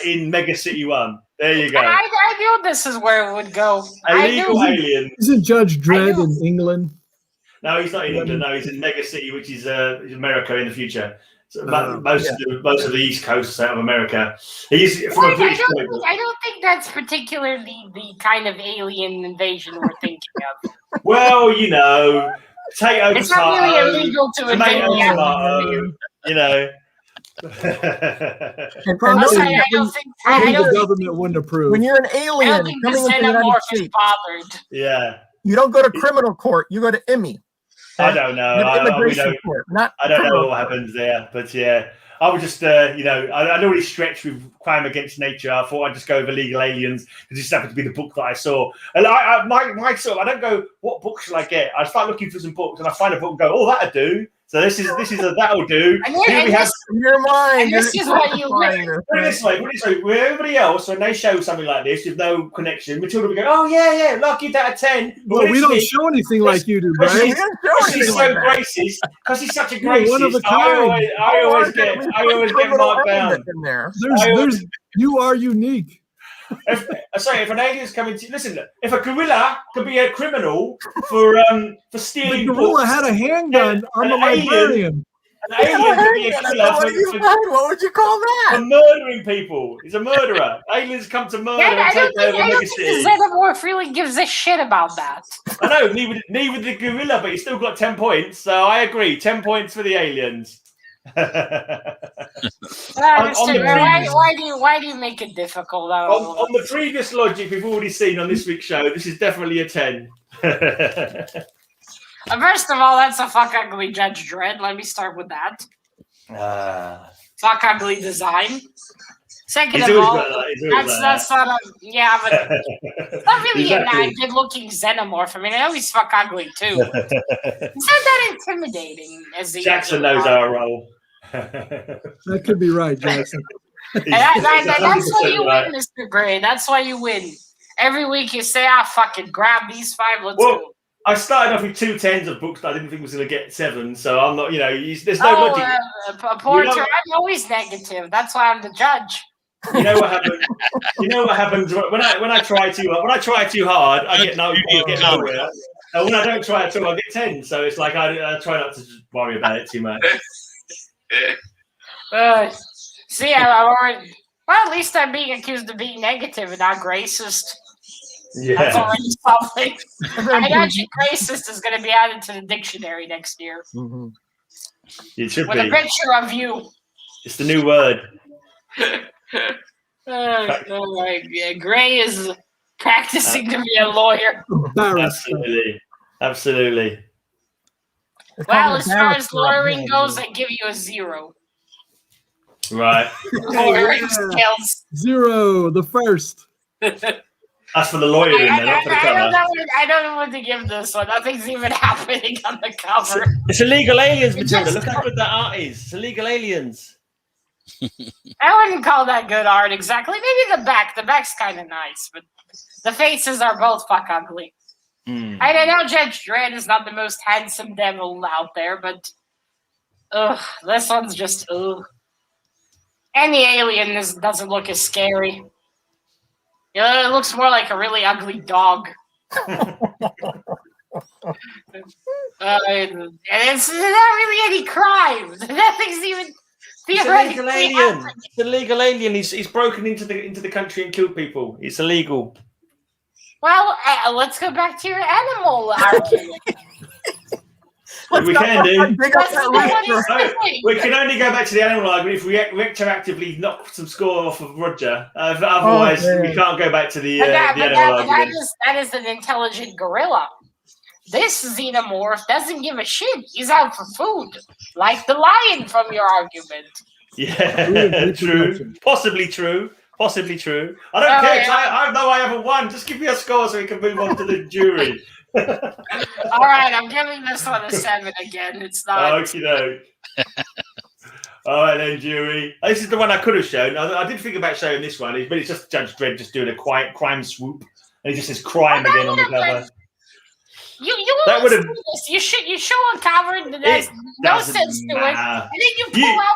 in Mega City 1. There you go. I knew this is where it would go. Illegal aliens. Isn't Judge Dredd in England? No, he's not in England. No, he's in Mega City, which is America in the future. So most of the East Coast out of America. He's from a British point. I don't think that's particularly the kind of alien invasion we're thinking of. Well, you know, potato, it's not really illegal to invade the alien. You know. The government wouldn't approve. When you're an alien coming into the United States, yeah, you don't go to criminal court. You go to IMI. I don't know. I don't know what happens there, but yeah, I would just, I'd already stretched with Crime Against Nature. I thought I'd just go with Illegal Aliens because this happened to be the book that I saw. And I don't go, what book shall I get? I start looking for some books and I find a book and go, oh, that'll do. So this is that'll do. Your mind. This is what you win. Put it this way. With everybody else, when they show something like this with no connection, Matilda will go, "Oh yeah, I'll give that a 10." But we don't show anything like you do, Brian. Because he's so racist. Because he's such a racist. One of a kind. I always get marked down. You are unique. If an alien's coming to listen, if a gorilla could be a criminal for stealing, the gorilla had a handgun on the librarian. An alien could be a killer what would you call that? For murdering people. He's a murderer. Aliens come to murder and take over Mega City. Xenomorph really gives a shit about that. I know, neither the gorilla, but he's still got 10 points. So I agree, 10 points for the aliens. Why do you make it difficult? On the previous logic we've already seen on this week's show, this is definitely a 10. First of all, that's a fuck ugly Judge Dredd. Let me start with that. Fuck ugly design. Second of all, that's not a but it's not really a good looking xenomorph. I mean, I know he's fuck ugly too. It's not that intimidating as the Jackson knows our role. That could be right, Jackson. That's why you win, Mr. Gray. That's why you win. Every week you say, fucking grab these 5, let's go. I started off with 2 10s of books that I didn't think was going to get 7, so I'm not, there's no logic. Porter, I'm always negative. That's why I'm the judge. You know what happens? when I try too hard, I get nowhere. And when I don't try at all, I get 10. So it's like I try not to just worry about it too much. See, at least I'm being accused of being negative and not racist. Yeah. That's already something. I imagine racist is going to be added to the dictionary next year. Mm-hmm. It should with be. A picture of you. It's the new word. Gray is practicing to be a lawyer. Absolutely. Well, as far as lawyering goes, I give you a 0. Right. Lawyering skills. 0, the first. That's for the lawyer in there, not for the cover. I don't know what to give this one. Nothing's even happening on the cover. It's Illegal Aliens, Matilda. Look how good that art is. It's Illegal Aliens. I wouldn't call that good art exactly. Maybe the back. The back's kind of nice, but the faces are both fuck ugly. I don't know. Judge Dredd is not the most handsome devil out there, but this one's just And the alien doesn't look as scary. It looks more like a really ugly dog. And it's not really any crime. Nothing's even theoretically happening. It's an illegal alien. He's broken into the country and killed people. It's illegal. Well, let's go back to your animal argument. We can do. We can only go back to the animal argument if we retroactively knock some score off of Roger. Otherwise, we can't go back to the animal argument. That is an intelligent gorilla. This xenomorph doesn't give a shit. He's out for food, like the lion from your argument. Yeah, true. Possibly true. I don't care. I know I haven't won. Just give me a score so we can move on to the jury. All right, I'm giving this one a 7 again. It's not. Okey-doke. All right then, Dewey. This is the one I could have shown. I did think about showing this one, but it's just Judge Dredd just doing a quiet crime swoop, and he just says "crime" again on the cover. You That would have. You show a cover that has no sense to it, and then you pull out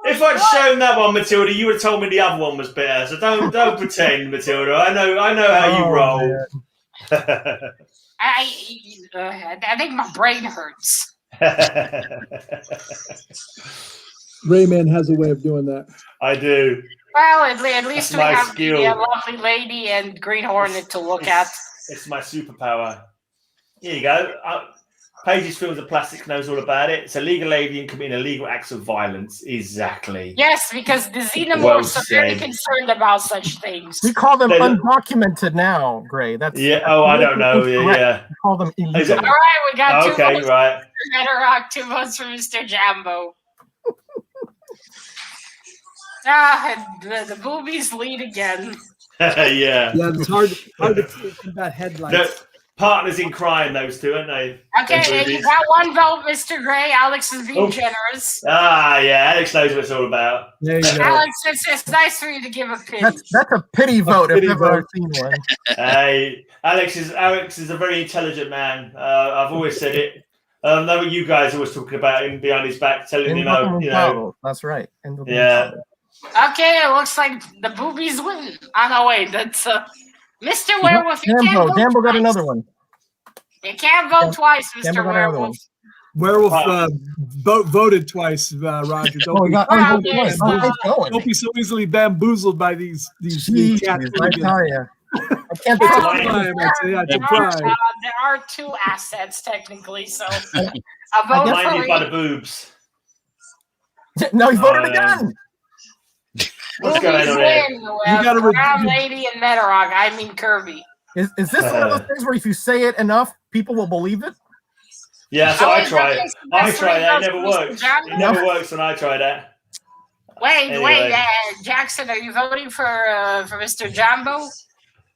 if I'd shown that one, Matilda, you would have told me the other one was better. So don't pretend, Matilda. I know how you roll. I think my brain hurts. Rayman has a way of doing that. I do. Well, at least we have skill. the lovely lady and Green Hornet to look at. It's my superpower. Here you go. Pages Films of Plastic knows all about it. It's a legal alien committing illegal acts of violence. Exactly. Yes, because the Xenomorphs are very concerned about such things. We call them undocumented now, Gray. That's I don't know. Yeah. We call them illegal. All right, we got 2 votes right. for Metarog, 2 votes for Mr. Jambo. The boobies lead again. Yeah, it's hard to combat headlights. Partners in crime, those two, aren't they? Okay, you got 1 vote, Mr. Gray. Alex is being generous. Yeah, Alex knows what it's all about. Alex, it's nice for you to give a pity. That's a pity vote if ever I've seen one. Hey, Alex is a very intelligent man. I've always said it. I know what you guys always talking about him behind his back, telling him how, you know. That's right. Okay, it looks like the boobies win. Oh, no, wait, that's Mr. Werewolf. Jambo got another one. You can't vote twice, Mr. Werewolf. Werewolf voted twice, Roger. Don't be so easily bamboozled by these cats. I tell you. I can't there are 2 assets technically, so a vote blinded by the boobs. No, he voted again. What's going on there? You got a Brown Lady and Metarog. I mean Kirby. Is this one of those things where if you say it enough, people will believe it? Yeah, so I try it. I try that. It never works. It never works when I try that. Wait, Jackson, are you voting for Mr. Jambo?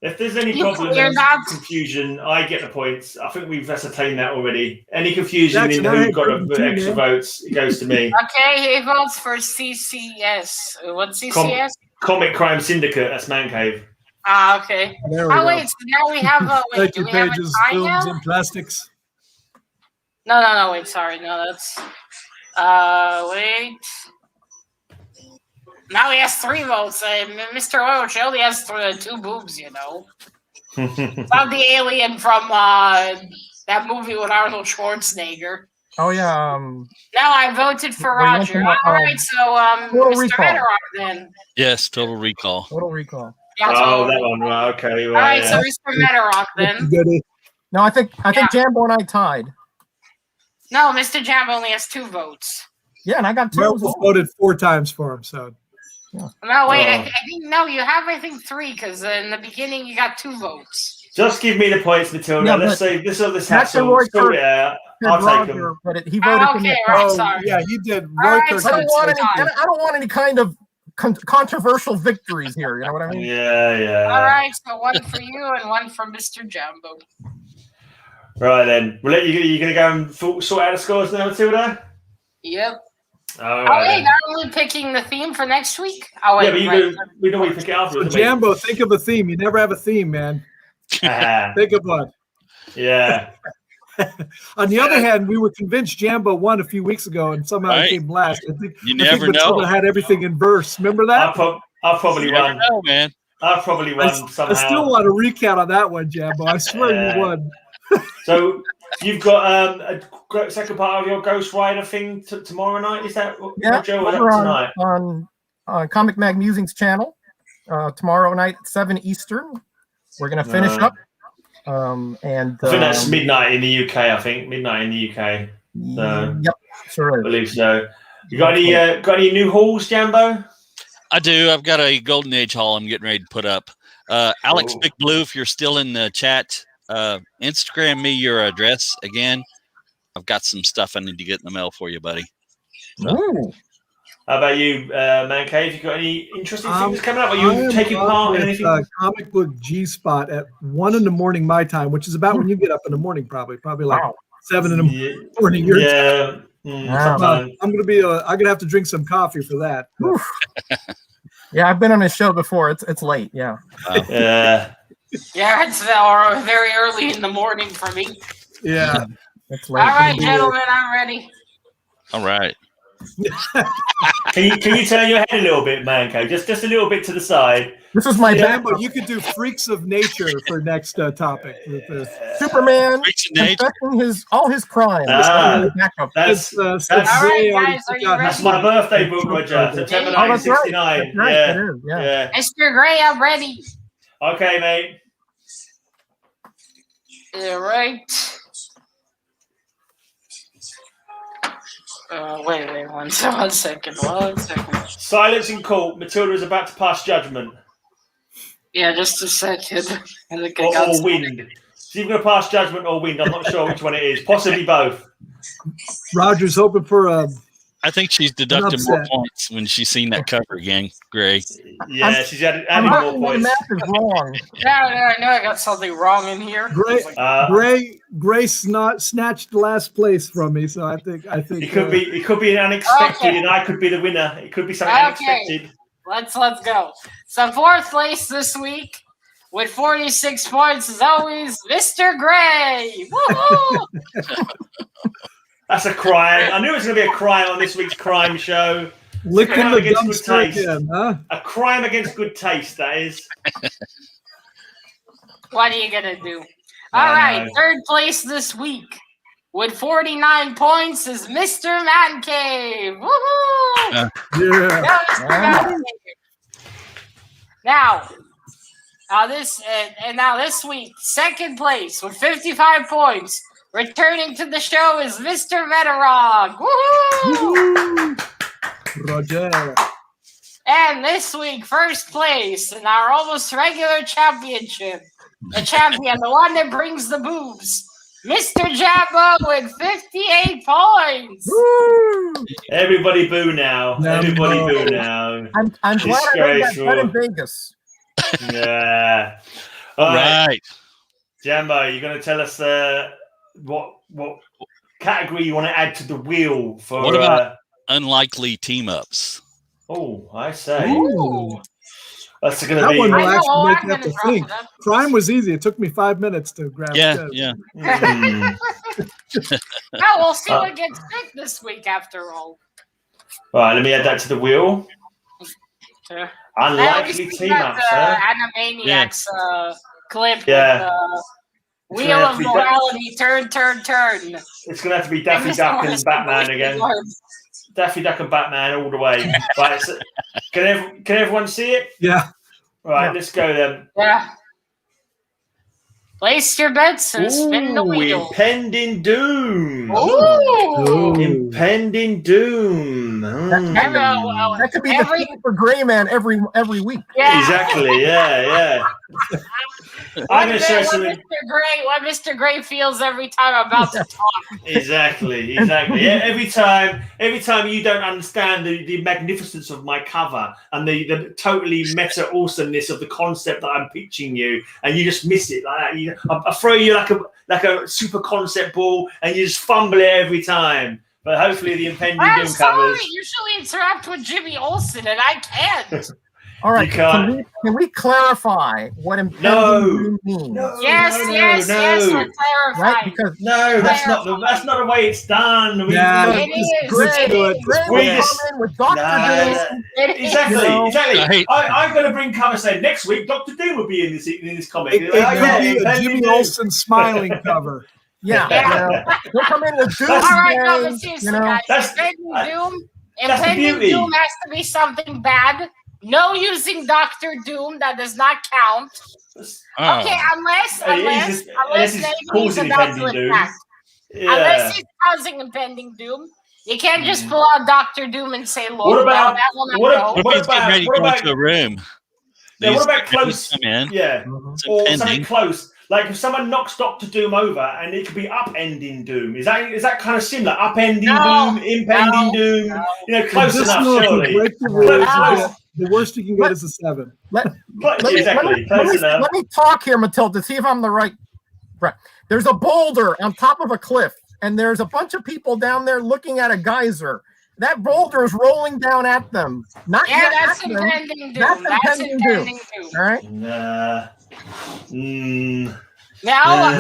If there's any problem and confusion, I get the points. I think we've ascertained that already. Any confusion in who got the extra votes, it goes to me. Okay, he votes for CCS. What's CCS? Comic Crime Syndicate. That's Man Cave. Okay. Wait, so now we have Thank you, Pages, Films, and Plastics. No, wait, sorry. No, that's... wait... Now he has 3 votes. Mr. Roach only has 2 boobs, you know. About the alien from that movie with Arnold Schwarzenegger. Oh, yeah. Now I voted for Roger. All right, so Mr. Metarog then. Yes, Total Recall. Total Recall. Yeah, that one. Right, okay. All right, so Mr. Metarog then. No, I think Jambo and I tied. No, Mr. Jambo only has 2 votes. Yeah, and I got 2. Werewolf voted 4 times for him, so... Yeah. No, wait. I think you have 3 because in the beginning you got 2 votes. Just give me the points, Matilda. Yeah, let's say this other hassle. Sort it out. I'll take them. But he voted for me. Sorry. Yeah, he did. Right, I don't want any kind of controversial victories here. You know what I mean? Yeah. All right, so 1 for you and 1 for Mr. Jambo. Right then, we'll let you going to go and sort out the scores now, Matilda? Yep. Right, not only picking the theme for next week. But we know we pick it afterwards. Jambo, think of a theme. You never have a theme, man. Think of one. Yeah. On the other hand, we were convinced Jambo won a few weeks ago, and somehow he came last. I think Matilda had everything in verse. Remember that? I probably won. Know, man. I probably won somehow. I still want a recount on that one, Jambo. I swear you won. So you've got a second part of your Ghost Rider thing tomorrow night. Is that Joe? Or tonight on Comic Mag Musings channel tomorrow night at 7 Eastern. We're gonna finish up. And I think that's midnight in the UK. I think midnight in the UK. So, yep, sure. I believe so. You got any new hauls, Jambo? I do. I've got a Golden Age haul I'm getting ready to put up. Alex Big Blue, if you're still in the chat, Instagram me your address again. I've got some stuff I need to get in the mail for you, buddy. Ooh. How about you, Man Cave? You got any interesting things coming up? Are you taking part in anything? Comic Book G-Spot at 1 a.m. my time, which is about when you get up in the morning, probably like 7 a.m. your time. Sometimes. I'm gonna have to drink some coffee for that. Yeah, I've been on his show before. It's late. Yeah. Yeah. Yeah, it's very early in the morning for me. Yeah. It's late. All right, gentlemen, I'm ready. All right. Can you turn your head a little bit, Manco? Just a little bit to the side. This is my Jambo, you could do freaks of nature for next topic. Superman Freaks of nature. confessing all his crimes. That's All right, guys, are you ready? That's my birthday book, Roger. September 1969. Right. Yeah. It is, yeah. Mr. Gray, I'm ready. Okay, mate. All right. Wait, one second. Silence in court. Matilda is about to pass judgment. Yeah, just a second. I think I Or got wind. She's either going to pass judgment or wind. I'm not sure which one it is. Possibly both. Roger's hoping for I think she's deducted more points when she's seen that cover again, Gray. Yeah, she's added I'm more hoping the points. math is wrong. I know I got something wrong in here. Gray snatched last place from me, so I think It could be an unexpected, Okay. and I could be the winner. It could be something unexpected. Let's go. So fourth place this week with 46 points as always, Mr. Gray. Woohoo! That's a crime. I knew it was going to be a crime on this week's crime show. licking Crime the against good dumpster taste. again, huh? A crime against good taste, that is. What are you gonna do? I All right, know. third place this week with 49 points is Mr. Man Cave. Woohoo! Yeah. Yeah, Mr. Man Cave. Now this week, second place with 55 points, returning to the show is Mr. Metarog. Woohoo! Roger. And this week, first place in our almost regular championship, the champion, the one that brings the boobs, Mr. Jambo with 58 points. Woo! Everybody boo now. No, Everybody no. boo now. I'm glad I heard that Disgraceful. bet in Vegas. Yeah. All right. Right. Jambo, you're going to tell us what category you want to add to the wheel for. What about unlikely team ups? Oh, I say. Ooh. That's going to That be. one will I know, actually I'm make you have gonna to drop think. it up. Crime was easy. It took me 5 minutes to grab Yeah, it. yeah. Hmm. Oh, we'll see what gets picked this week after all. All right, let me add that to the wheel. Sure. Unlikely team ups, huh? Animaniacs clip Yeah. with Wheel gonna of have to be Morality, turn. It's going to have to be Daffy Duck and Batman again. Daffy Duck and Batman all the way. Right, so, can everyone see it? Yeah. Right, Yeah. let's go then. Yeah. Place your bets and spin the wheel. Impending Doom. Ooh. Impending Doom. That could be the Every- theme for GreyMan every week. Yeah. Exactly, yeah. I'm going to share something. What Mr. Gray feels every time I'm about to talk. Exactly. Yeah, every time you don't understand the magnificence of my cover and the totally meta awesomeness of the concept that I'm pitching you, and you just miss it like that. I throw you like a super concept ball, and you just fumble it every time. But hopefully, the impending I'm doom sorry. covers. Usually interact with Jimmy Olsen, and I can't. All right, You can't. can we clarify what impending No. doom means? No. Yes, we'll clarify. Right, because No, that's not the way it's done. Yeah. It is. Let's do it. Gray We will just- come in with Dr. Doom. Exactly. Right. I'm going to bring cover. Say next week, Dr. Doom will be in this comic. It could be a Jimmy Olsen smiling cover. Yeah, Yeah. he'll come in with Doom. All right, no, Gang, but seriously, you know. guys. That's- Impending Doom. that's the Impending beauty. Doom has to be something bad. No using Dr. Doom. That does not count. Oh. Okay, unless Unless it's maybe he's causing about to impending doom. attack. Yeah. Unless he's causing impending doom. You can't just pull out Dr. Doom and say, "Look, What about- that will not what go." about- What if he's getting ready to what go about- into a room? Yeah, what These about people close? Come in. Yeah. It's Or something impending. close. Like if someone knocks Doctor Doom over, and it could be upending Doom. Is that kind of similar? Upending No, Doom, impending no, Doom. no. You know, close enough, Additional to surely. break the rules, Close. the worst you can get is a 7. Exactly, close enough. Let me talk here, Matilda. See if I'm the right. There's a boulder on top of a cliff. and there's a bunch of people down there looking at a geyser. That boulder is rolling down at them. Not Yeah, yet that's at them. impending doom. That's That's impending impending doom. All right. Now a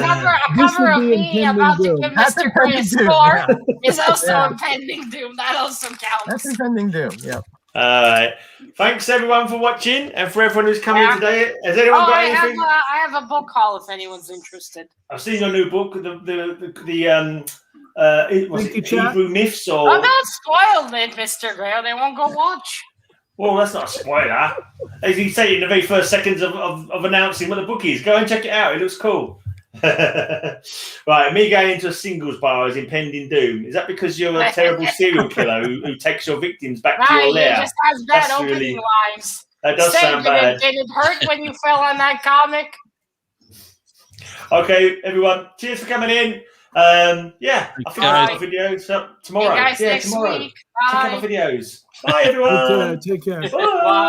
This cover would of be me impending about to doom. give That's Mr. Gray a impending doom, score yeah. is also Yeah. impending doom. That also counts. That's impending doom. Yeah. All right. Thanks everyone for watching, and for everyone who's come in Yeah. today. Has anyone got I anything? have a book haul if anyone's interested. I've seen your new book, was Thank you, it chat. Hebrew myths or? Oh, don't spoil it, Mr. Gray. They won't go watch. Well, that's not a spoiler. As you say in the very first seconds of announcing what the book is, go and check it out. It looks cool. Right, me going into a singles bar is impending doom. Is that because you're a terrible serial killer who takes your victims back to your He lair? just has bad That's opening really- lines. That does sound bad. Did it hurt when you fell on that comic? Okay, everyone, cheers for coming in. Yeah, I think guys. I've got videos up tomorrow. See you guys Yeah, next tomorrow. week. Check out Bye. my videos. Bye, everyone. Take care. Bye.